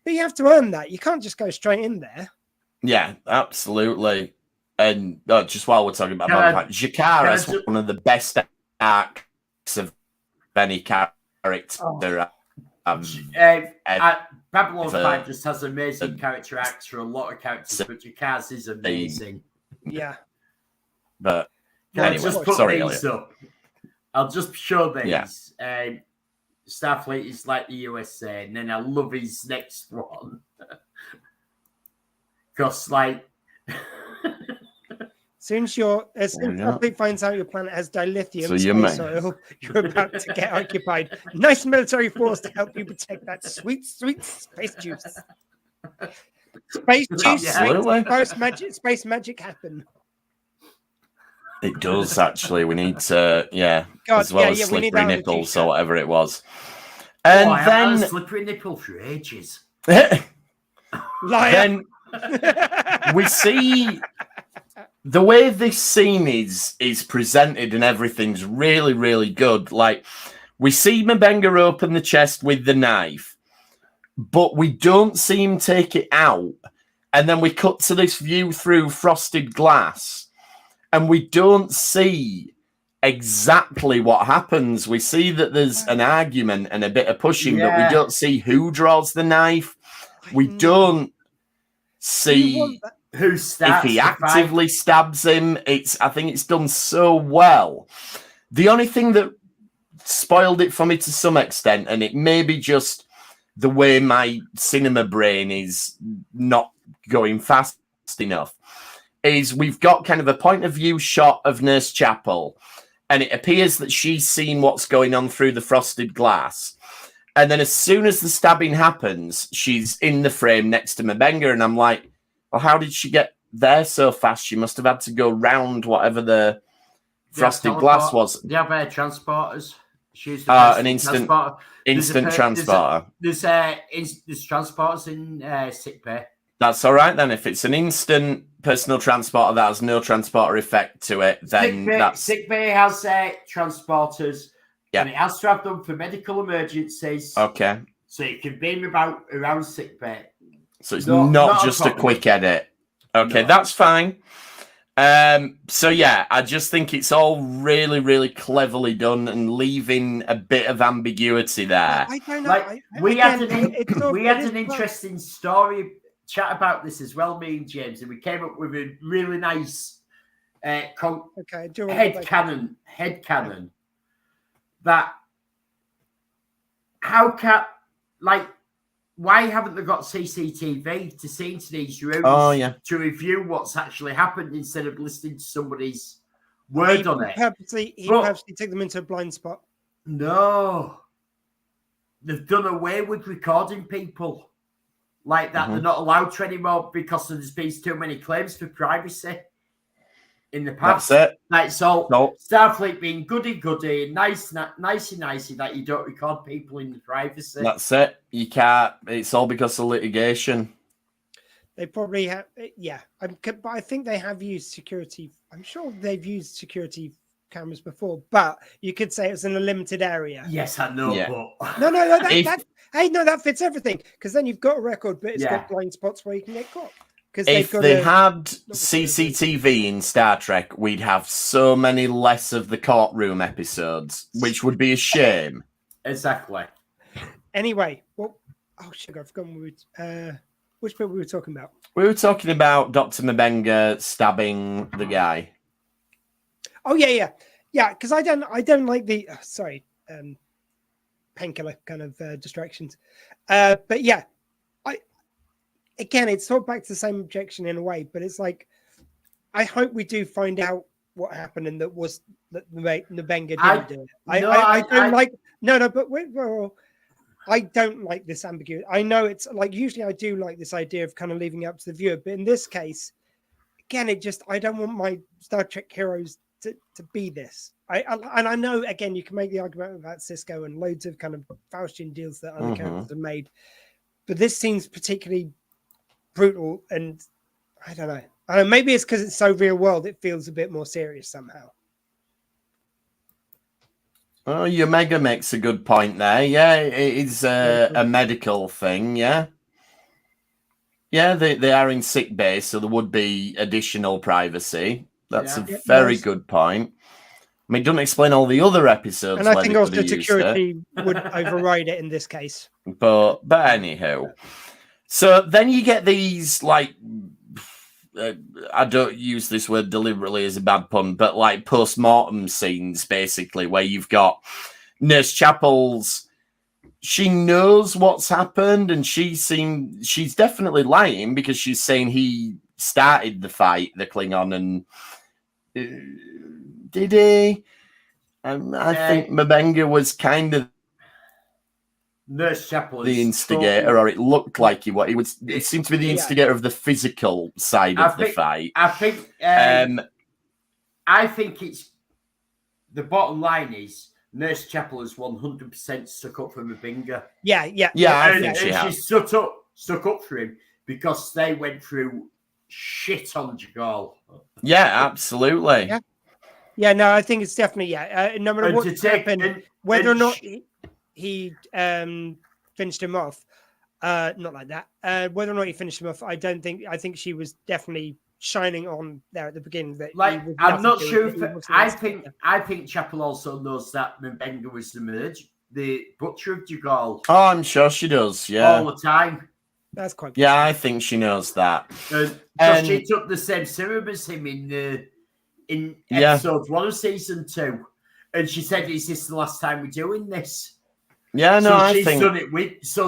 S3: But you have to earn that. You can't just go straight in there.
S2: Yeah, absolutely. And just while we're talking about Jakar is one of the best arcs of any character.
S4: Babylon 5 just has amazing character acts for a lot of characters, but Jakar's is amazing.
S3: Yeah.
S2: But
S4: anyway, just put these up. I'll just show these.
S2: Yeah.
S4: Starfleet is like the USA, and then I love his next one. Because, like...
S3: As soon as Starfleet finds out your planet has dilithium space oil, you're about to get occupied. Nice military force to help you protect that sweet, sweet space juice. Space juice, space magic happen.
S2: It does actually. We need to, as well as slippery nipples or whatever it was. And
S4: I
S2: then
S4: had a slippery nipple for ages.
S2: Then we see. The way this scene is presented and everything's really, really good. Like, we see M'Benga open the chest with the knife, but we don't see him take it out. And then we cut to this view through frosted glass, and we don't see exactly what happens. We see that there's an argument and a bit of pushing, but we don't see who draws the knife. We don't see...
S4: Who starts
S2: if he actively stabs him. I think it's done so well. The only thing that spoiled it for me to some extent, and it may be just the way my cinema brain is not going fast enough, is we've got kind of a point of view shot of Nurse Chapel, and it appears that she's seen what's going on through the frosted glass. And then as soon as the stabbing happens, she's in the frame next to M'Benga, and I'm like, well, how did she get there so fast? She must have had to go round whatever the frosted glass was.
S4: Do you have transporters? She's
S2: an instant transporter.
S4: There's transporters in sickbay.
S2: That's all right then. If it's an instant personal transporter that has no transporter effect to it, then
S4: sickbay has transporters. Yeah, and it has to have them for medical emergencies.
S2: Okay.
S4: So you can beam about around sickbay.
S2: So it's not just a quick edit. Okay, that's fine. So yeah, I just think it's all really, really cleverly done and leaving a bit of ambiguity there.
S3: I don't know.
S4: Like, we had an interesting story chat about this as well, me and James, and we came up with a really nice head canon. That why haven't they got CCTV to see into these rooms to review what's actually happened instead of listening to somebody's word on it?
S3: He purposely took them into a blind spot.
S4: No. They've done away with recording people like that. Mm-hmm. They're not allowed to anymore because there's been too many claims for privacy in the past.
S2: That's it.
S4: Like, so Starfleet being goody, nicey that you don't record people in the privacy.
S2: That's it. You can't. It's all because of litigation.
S3: They probably have, but I think they have used security. I'm sure they've used security cameras before, but you could say it's in a limited area.
S4: Yes, I know. Yeah.
S3: But... No, that fits everything because then you've got a record, but it's got blind spots where you can get caught. because
S2: If they had CCTV in Star Trek, we'd have so many less of the courtroom episodes, which would be a shame.
S4: Exactly.
S3: Anyway, well, sugar, I've forgotten which bit we were talking about.
S2: We were talking about Dr. Mabenga stabbing the guy.
S3: Oh yeah. Because I don't like the painkiller kind of distractions. But yeah, it's sort of back to the same objection in a way, but it's like I hope we do find out what happened and that Mabenga didn't do it. I don't like this ambiguity. I know it's like usually I do like this idea of kind of leaving it up to the viewer, but in this case, again, I don't want my Star Trek heroes to be this. I know again you can make the argument about Cisco and loads of kind of Faustian deals that other characters have made, but this seems particularly brutal, and I don't know. Maybe it's because it's so real world, it feels a bit more serious somehow.
S2: Oh, your Mega makes a good point there. Yeah, it is a medical thing. Yeah, they are in sick bay, so there would be additional privacy. That's a very good point. I mean, it doesn't explain all the other episodes.
S3: And I think also security would override it in this case.
S2: But anywho, so then you get these like. I don't use this word deliberately as a bad pun, but like post-mortem scenes, basically, where you've got Nurse Chapel's. She knows what's happened, and she's definitely lying because she's saying he started the fight, the Klingon, and did he? I think Mabenga was kind of
S4: Nurse Chapel
S2: the instigator, or it looked like he was. It seemed to be the instigator of the physical side of the fight.
S4: I think it's the bottom line is Nurse Chapel is 100% stuck up for Mabenga.
S3: Yeah.
S2: I think
S4: she's stuck up for him because they went through shit on Jagal.
S2: Yeah, absolutely.
S3: Yeah. No, I think it's definitely no matter what happened, whether or not he finished him off, not like that. Whether or not he finished him off, I think she was definitely shining on there at the beginning. That
S4: I'm not sure. I think Chapel also knows that Mabenga was the butcher of Jagal.
S2: Oh, I'm sure she does. Yeah,
S4: all the time.
S3: That's quite.
S2: Yeah, I think she knows that.
S4: Because she took the same serum as him in episode 1 of season 2, and she said, "Is this the last time we're doing this?"
S2: Yeah, no,
S4: I think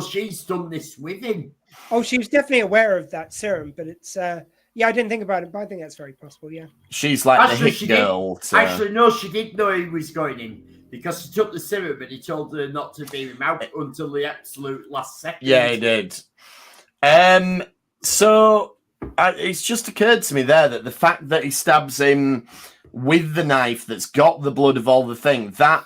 S4: she's done this with him.
S3: Oh, she was definitely aware of that serum, but it's I didn't think about it, but I think that's very possible. Yeah,
S2: she's like the hit girl.
S4: Actually, no, she did know he was going in because she took the serum, but he told her not to beam him out until the absolute last second.
S2: Yeah, he did. So it's just occurred to me there that the fact that he stabs him with the knife that's got the blood of all the thing that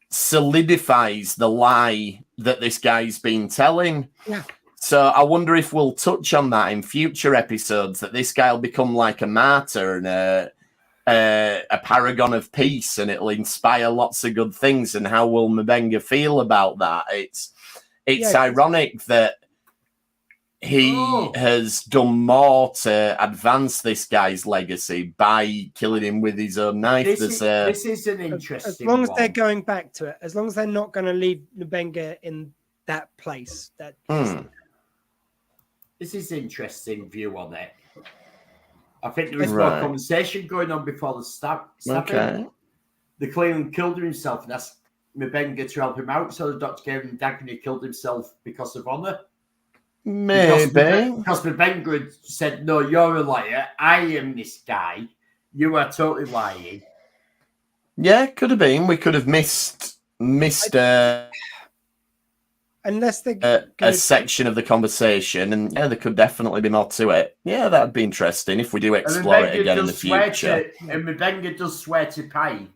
S2: solidifies the lie that this guy's been telling.
S3: Yeah.
S2: So I wonder if we'll touch on that in future episodes, that this guy will become like a martyr and a paragon of peace, and it'll inspire lots of good things. And how will Mabenga feel about that? It's ironic that he has done more to advance this guy's legacy by killing him with his own knife.
S4: This is an interesting
S3: as long as
S4: one.
S3: they're going back to it, as long as they're not going to leave Mabenga in that place.
S4: This is an interesting view on it. I think there was more conversation going on before the stabbing.
S2: Okay.
S4: The Klingon killed himself and asked Mabenga to help him out, so the doctor gave him Dagon, he killed himself because of honour.
S2: Maybe.
S4: Because Mabenga said, "No, you're a liar. I am this guy. You are totally lying."
S2: Yeah, could have been. We could have missed
S3: unless they
S2: a section of the conversation, and there could definitely be more to it. Yeah, that'd be interesting if we do explore it again in the future.
S4: And Mabenga does swear to Pike,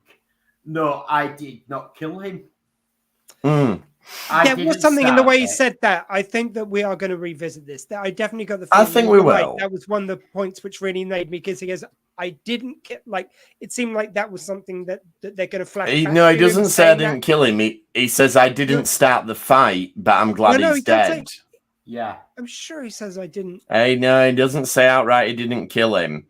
S4: "No, I did not kill him."
S3: There was something in the way he said that. I think that we are going to revisit this. I definitely got the feeling.
S2: I think we will.
S3: That was one of the points which really made me, because he goes, "I didn't kill." Like, it seemed like that was something that they're going to flash back.
S2: No, he doesn't say I didn't kill him. He says I didn't start the fight, but I'm glad he's dead.
S4: Yeah.
S3: I'm sure he says I didn't.
S2: Hey, no, he doesn't say outright he didn't kill him.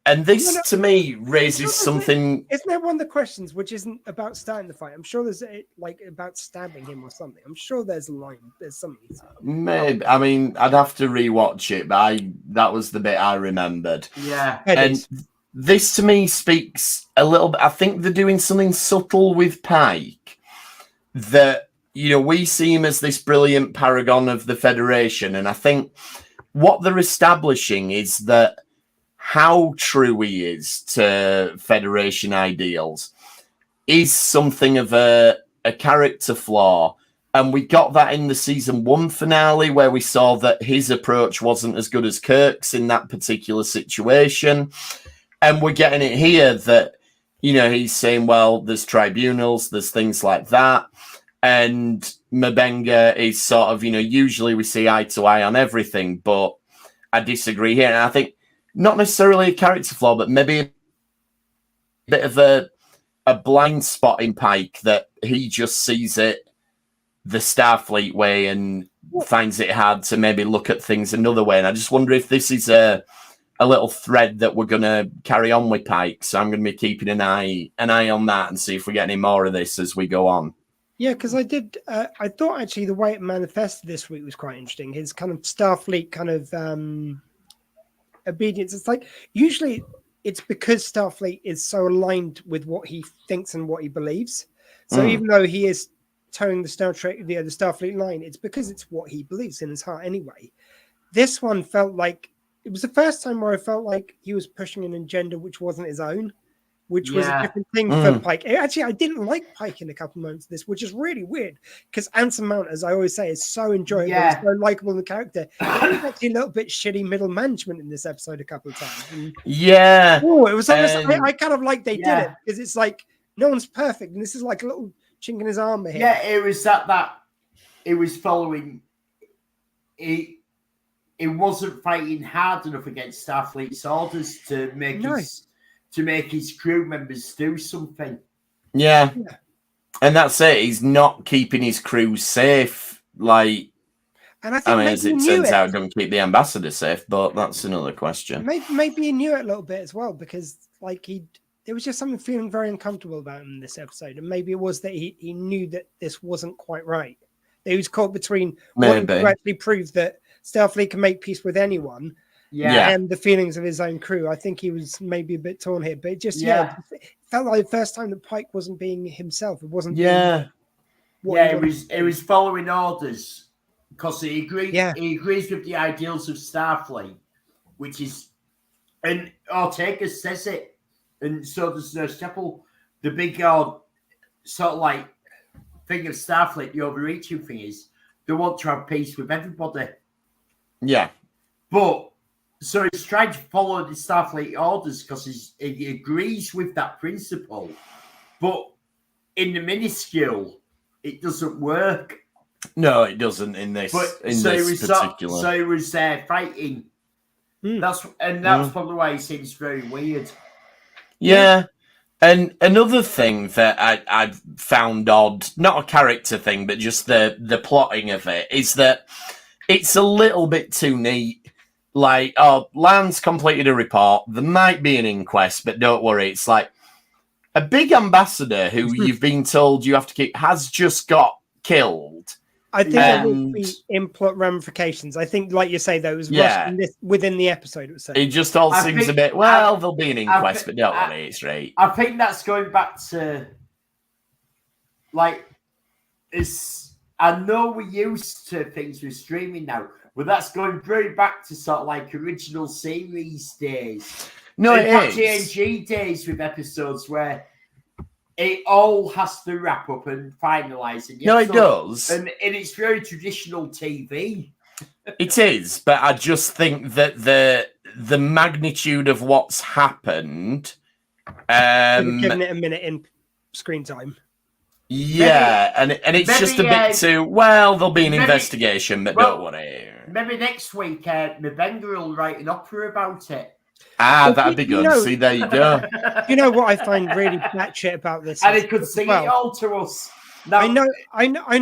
S2: And this, to me, raises something...
S3: Isn't that one of the questions which isn't about starting the fight? I'm sure there's like about stabbing him or something. I'm sure there's a line. There's something.
S2: Maybe. I mean, I'd have to rewatch it, but that was the bit I remembered.
S4: Yeah.
S2: And this, to me, speaks a little bit... I think they're doing something subtle with Pike that, you know, we see him as this brilliant paragon of the Federation, and I think what they're establishing is that how true he is to Federation ideals is something of a character flaw. And we got that in the season 1 finale, where we saw that his approach wasn't as good as Kirk's in that particular situation. And we're getting it here that, you know, he's saying, well, there's tribunals, there's things like that. And M'Benga is sort of, you know, usually we see eye to eye on everything, but I disagree here. And I think not necessarily a character flaw, but maybe a bit of a blind spot in Pike, that he just sees it the Starfleet way and finds it hard to maybe look at things another way. And I just wonder if this is a little thread that we're going to carry on with Pike. So I'm going to be keeping an eye on that and see if we get any more of this as we go on.
S3: Yeah, because I thought actually the way it manifested this week was quite interesting. His kind of Starfleet kind of obedience. It's like usually it's because Starfleet is so aligned with what he thinks and what he believes. So even though he is towing the the Starfleet line, it's because it's what he believes in his heart anyway. This one felt like it was the first time where I felt like he was pushing an agenda which wasn't his own, which was a different thing for Pike. Actually, I didn't like Pike in a couple of moments of this, which is really weird because Anson Mount, as I always say, is so enjoyable, so likable in the character. It was actually a little bit shitty middle management in this episode a couple of times. And, it was almost, I kind of like they did it because it's like no one's perfect, and this is like a little chink in his armor here.
S4: Yeah, it was that it was following. It wasn't fighting hard enough against Starfleet's orders to make his crew members do something.
S2: Yeah. And that's it. He's not keeping his crew safe. Like,
S3: and I mean,
S2: as it turns out, don't keep the ambassador safe, but that's another question.
S3: Maybe he knew it a little bit as well, because like there was just something feeling very uncomfortable about him in this episode. And maybe it was that he knew that this wasn't quite right. That he was caught between wanting to actually prove that Starfleet can make peace with anyone, and the feelings of his own crew. I think he was maybe a bit torn here, but it just it felt like the first time that Pike wasn't being himself. It wasn't.
S4: It was following orders because he agreed. Yeah. He agrees with the ideals of Starfleet, which is, and Ortega says it, and so does Nurse Chapel. The big sort of like thing of Starfleet, the overreaching thing is they want to have peace with everybody.
S2: Yeah.
S4: But so he's trying to follow the Starfleet orders because he agrees with that principle. But in the minuscule, it doesn't work.
S2: No, it doesn't in this. Particular.
S4: So he was fighting. That's probably why he seems very weird.
S2: Yeah. And another thing that I found odd, not a character thing, but just the plotting of it, is that it's a little bit too neat. Like, Lance completed a report. There might be an inquest, but don't worry. It's like a big ambassador who you've been told you have to keep has just got killed.
S3: I think there will be input ramifications. I think, like you say, though, it was within the episode. It
S2: just all seems a bit, there'll be an inquest, but don't worry, it's right.
S4: I think that's going back to, like, I know we're used to things with streaming now, but that's going very back to sort of like original series days.
S2: No, it is.
S4: TNG days with episodes where it all has to wrap up and finalise.
S2: No, it does.
S4: And it's very traditional TV.
S2: It is, but I just think that the magnitude of what's happened...
S3: giving it a minute in screen time.
S2: Yeah, and it's just a bit too... Well, there'll be an investigation, but don't worry.
S4: Maybe next week, M'Benga will write an opera about it.
S2: That'd be good. See, there you go.
S3: You know what I find really batshit about this?
S4: And he could sing it all to us. Now,
S3: I know.
S4: I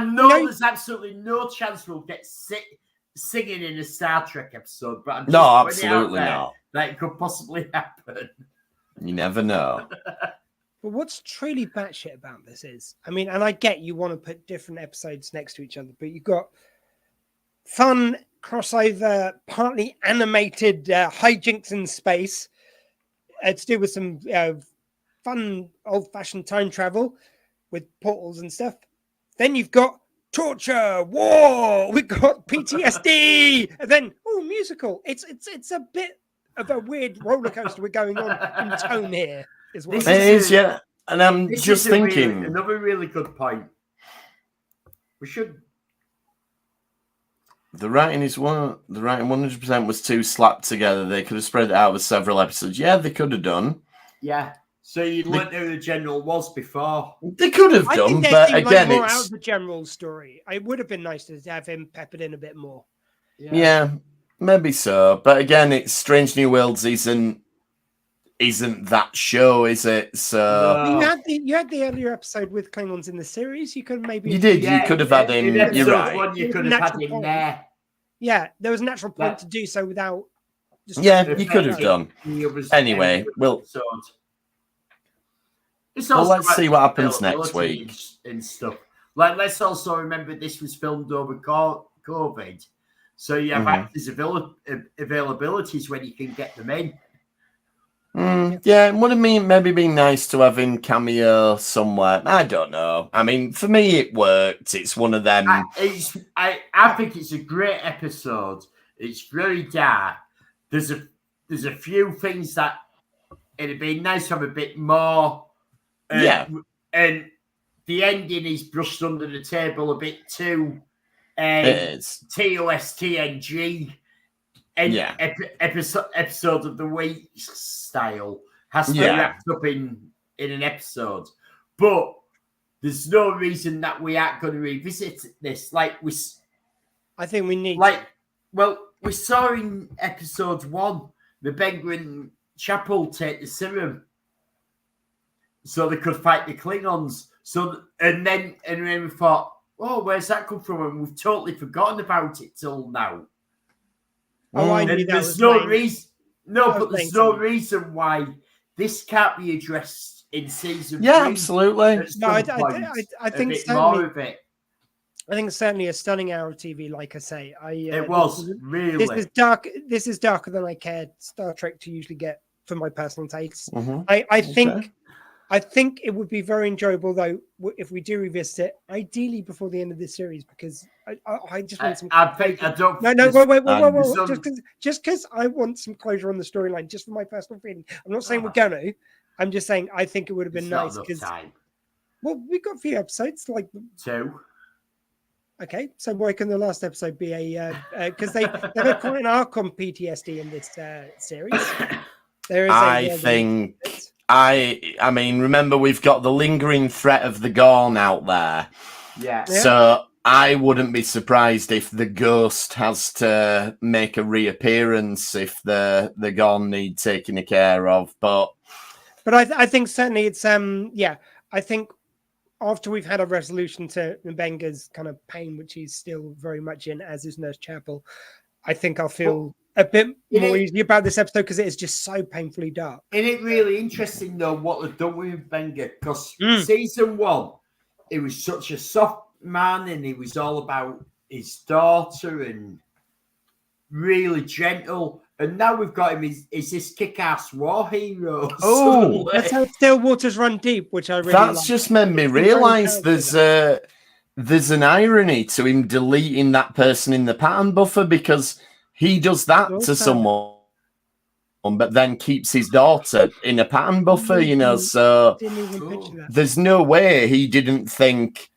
S4: know there's absolutely no chance we'll get singing in a Star Trek episode, but I'm just
S2: No,
S4: putting it out
S2: absolutely
S4: there
S2: not.
S4: that it could possibly happen.
S2: You never know.
S3: But what's truly batshit about this is, I mean, and I get you want to put different episodes next to each other, but you've got fun crossover, partly animated hijinks in space to do with some fun old-fashioned time travel with portals and stuff. Then you've got torture, war. We've got PTSD, and then musical. It's a bit of a weird roller coaster we're going on in tone here. Is what
S2: It is, yeah. And I'm just thinking
S4: another really good point. We should.
S2: The writing 100% was too slapped together. They could have spread it out over several episodes. Yeah, they could have done.
S4: Yeah. So you'd learned who the general was before.
S2: They could have done, but again,
S3: more
S2: it's
S3: out of the general's story. It would have been nice to have him peppered in a bit more.
S2: Yeah, maybe so. But again, it's Strange New Worlds isn't that show, is it? So
S3: you had the earlier episode with Klingons in the series. You could maybe
S2: you did. You could have had him. You're right.
S4: One you could have had him there.
S3: Yeah, there was a natural point to do so without.
S2: Yeah, you could have done. Anyway, let's see what happens next week
S4: and stuff. Like, let's also remember this was filmed over COVID, so you have actors availabilities when you can get them in.
S2: Yeah, it would have maybe been nice to have him cameo somewhere. I don't know. I mean, for me, it worked. It's one of them.
S4: I think it's a great episode. It's very dark. There's a few things that it'd be nice to have a bit more. And the ending is brushed under the table a bit too.
S2: It is
S4: TOSTNG. Episode of the week style has to be wrapped up in an episode, but there's no reason that we aren't going to revisit this.
S3: I think we need.
S4: We saw in episode 1 the Benga and Chapel take the serum, so they could fight the Klingons. And then we thought, oh, where's that come from? And we've totally forgotten about it till now.
S3: I knew that
S4: there's no reason. No, but there's no reason why this can't be addressed in season 3.
S2: Absolutely.
S3: No, I think certainly
S4: more of it.
S3: I think certainly a stunning hour of TV. Like I say,
S4: it was really.
S3: This is dark. This is darker than I cared Star Trek to usually get for my personal tastes. I think it would be very enjoyable though if we do revisit it, ideally before the end of this series, because I just want some.
S4: Wait.
S3: Just because I want some closure on the storyline, just for my personal feeling. I'm not saying we're gonna. I'm just saying I think it would have been nice because. Well, we've got a few episodes, like
S4: 2.
S3: Okay, so why can the last episode be because they've had quite an arc on PTSD in this series. There is.
S2: I mean, remember we've got the lingering threat of the Gorn out there.
S4: Yeah.
S2: So I wouldn't be surprised if the ghost has to make a reappearance if the Gorn need taking care of. But
S3: I think certainly it's I think after we've had a resolution to Mbenga's kind of pain, which he's still very much in, as is Nurse Chapel, I think I'll feel a bit more easy about this episode because it is just so painfully dark.
S4: Isn't it really interesting though what they've done with Mbenga? Because season 1, he was such a soft man and he was all about his daughter and really gentle. And now we've got him is this kick-ass war hero.
S3: Oh, that's how Still Waters Run Deep, which I really
S2: that's
S3: like.
S2: Just made me realise there's an irony to him deleting that person in the pattern buffer because he does that to someone, but then keeps his daughter in a pattern buffer, so there's no way he didn't think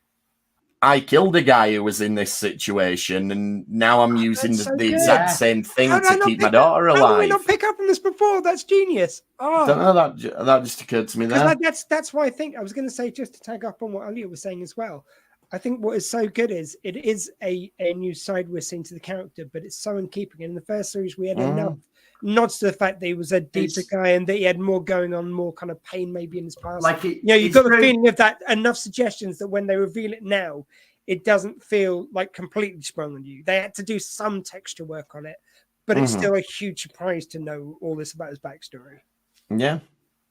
S2: I killed a guy who was in this situation and now I'm using the exact same thing to keep my daughter alive.
S3: How did we not pick up on this before? That's genius.
S2: I don't know, that just occurred to me there.
S3: That's why I think I was going to say, just to tag up on what Elliot was saying as well. I think what is so good is it is a new side we're seeing to the character, but it's so in keeping. In the first series, we had enough nods to the fact that he was a deeper guy and that he had more going on, more kind of pain maybe in his past.
S4: Like
S3: you've got the feeling of that, enough suggestions that when they reveal it now, it doesn't feel like completely sprung on you. They had to do some texture work on it, but it's still a huge surprise to know all this about his backstory.
S2: Yeah.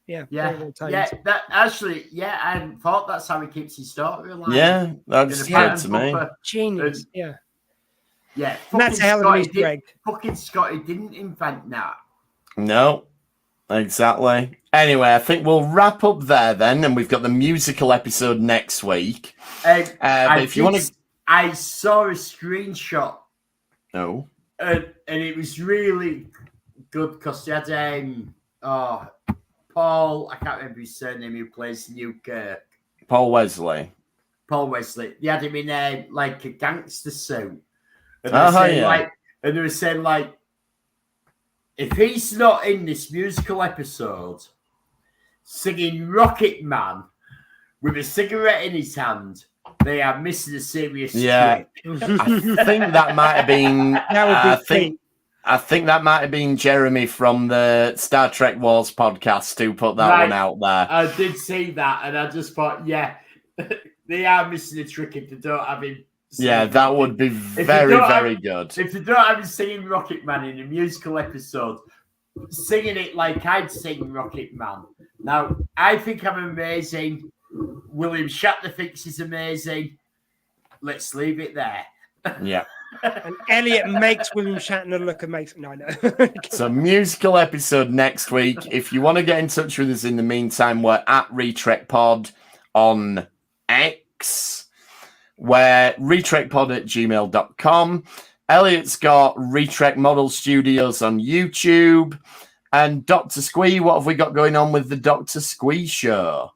S3: Yeah.
S4: That actually, I hadn't thought that's how he keeps his story alive.
S2: Yeah, that's good to me.
S3: Genius.
S4: Yeah.
S3: And that's a hell of an Easter egg.
S4: Fucking Scotty didn't invent that.
S2: No, exactly. Anyway, I think we'll wrap up there then, and we've got the musical episode next week. But if you want to,
S4: I saw a screenshot.
S2: No.
S4: And it was really good because they had Paul, I can't remember his surname, who plays Newkirk.
S2: Paul Wesley.
S4: They had him in a gangster suit. And they were saying, like, if he's not in this musical episode singing Rocket Man with a cigarette in his hand, they are missing a serious trick.
S2: I think that might have been. I think that might have been Jeremy from the Star Trek Wars podcast who put that one out there.
S4: I did see that, and I just thought, they are missing a trick if they don't have him.
S2: That would be very good.
S4: If they don't have him singing Rocket Man in a musical episode, singing it like I'd sing Rocket Man. Now, I think I'm amazing. William Shatner thinks he's amazing. Let's leave it there.
S2: Yeah.
S3: And Elliot makes William Shatner look amazing. No.
S2: So, musical episode next week. If you want to get in touch with us in the meantime, we're at RetrekPod on X. We're retrekpod@gmail.com. Elliot's got Retrek Model Studios on YouTube. And Dr. Squee, what have we got going on with the Dr. Squee show?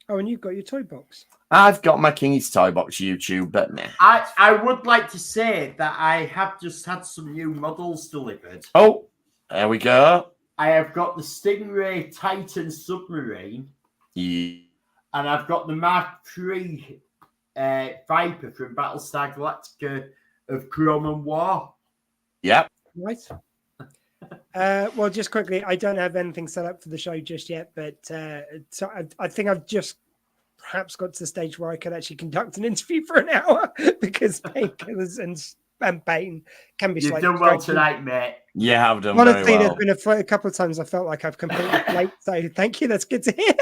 S3: Oh, and you've got your toy box.
S2: I've got my Kingy's Toy Box YouTube, but nah.
S4: I would like to say that I have just had some new models delivered.
S2: Oh, there we go.
S4: I have got the Stingray Titan submarine.
S2: Yeah.
S4: And I've got the Mark III Viper from Battlestar Galactica of Chrome and War.
S2: Yep.
S3: Right. Well, just quickly, I don't have anything set up for the show just yet, but so I think I've just perhaps got to the stage where I could actually conduct an interview for an hour because painkillers and pain can be slightly.
S4: You've done well tonight, mate.
S2: You have done
S3: Honestly,
S2: very well.
S3: there's been a couple of times I felt like I've completely late, so thank you. That's good to hear.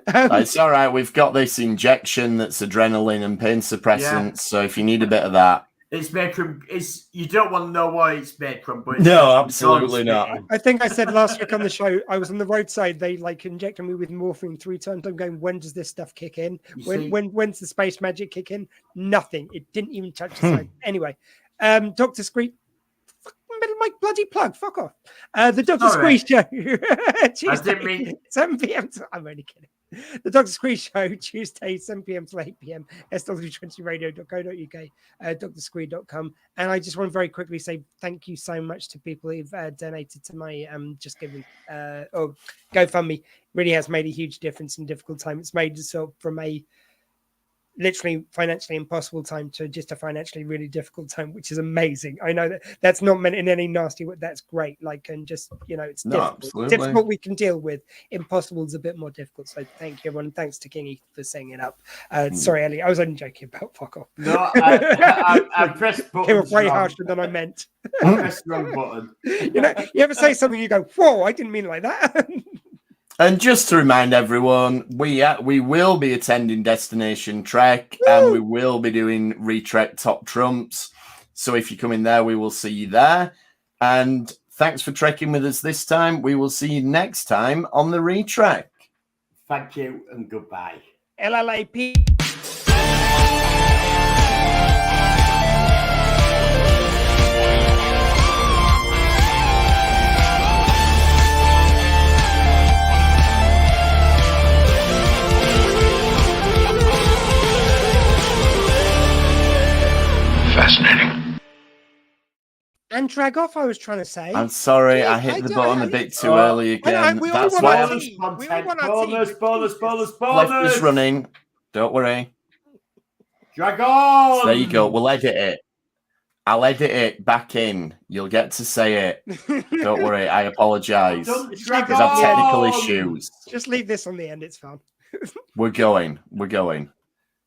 S2: It's all right. We've got this injection that's adrenaline and pain suppressants, so if you need a bit of that.
S4: It's made from. You don't want to know why it's made from, but
S2: no, absolutely not.
S3: I think I said last week on the show, I was on the roadside. They injected me with morphine 3 times. I'm going, when does this stuff kick in? When's the space magic kick in? Nothing. It didn't even touch the side. Anyway, Dr. Squee, my bloody plug. Fuck off. The Dr. Squee show. Tuesday, 7 p.m. I'm only kidding. The Dr. Squee Show, Tuesday, 7 p.m. to 8 p.m. SW20radio.co.uk, drsquee.com. And I just want to very quickly say thank you so much to people who've donated to my Just Giving or GoFundMe. Really has made a huge difference in a difficult time. It's made us from a literally financially impossible time to just a financially really difficult time, which is amazing. I know that's not meant in any nasty way. That's great. And just, it's difficult. Difficult we can deal with. Impossible is a bit more difficult. So thank you, everyone. Thanks to Kingy for setting it up. Sorry, Ellie. I was only joking about fuck off.
S4: No, I pressed buttons.
S3: Came off way harsher than I meant.
S4: I pressed the wrong button.
S3: You ever say something you go, whoa, I didn't mean it like that.
S2: And just to remind everyone, we will be attending Destination Trek. And we will be doing Retrek Top Trumps. So if you come in there, we will see you there. And thanks for trekking with us this time. We will see you next time on the Retrek.
S4: Thank you and goodbye.
S3: LLAP.
S1: Fascinating.
S3: And drag off, I was trying to say.
S2: I'm sorry, I hit the button a bit too early again. That's why
S4: Bonus.
S2: Left is running. Don't worry.
S4: Drag on.
S2: There you go. We'll edit it. I'll edit it back in. You'll get to say it. Don't worry. I apologise. Because I've technical issues.
S3: Just leave this on the end. It's fine.
S2: We're going.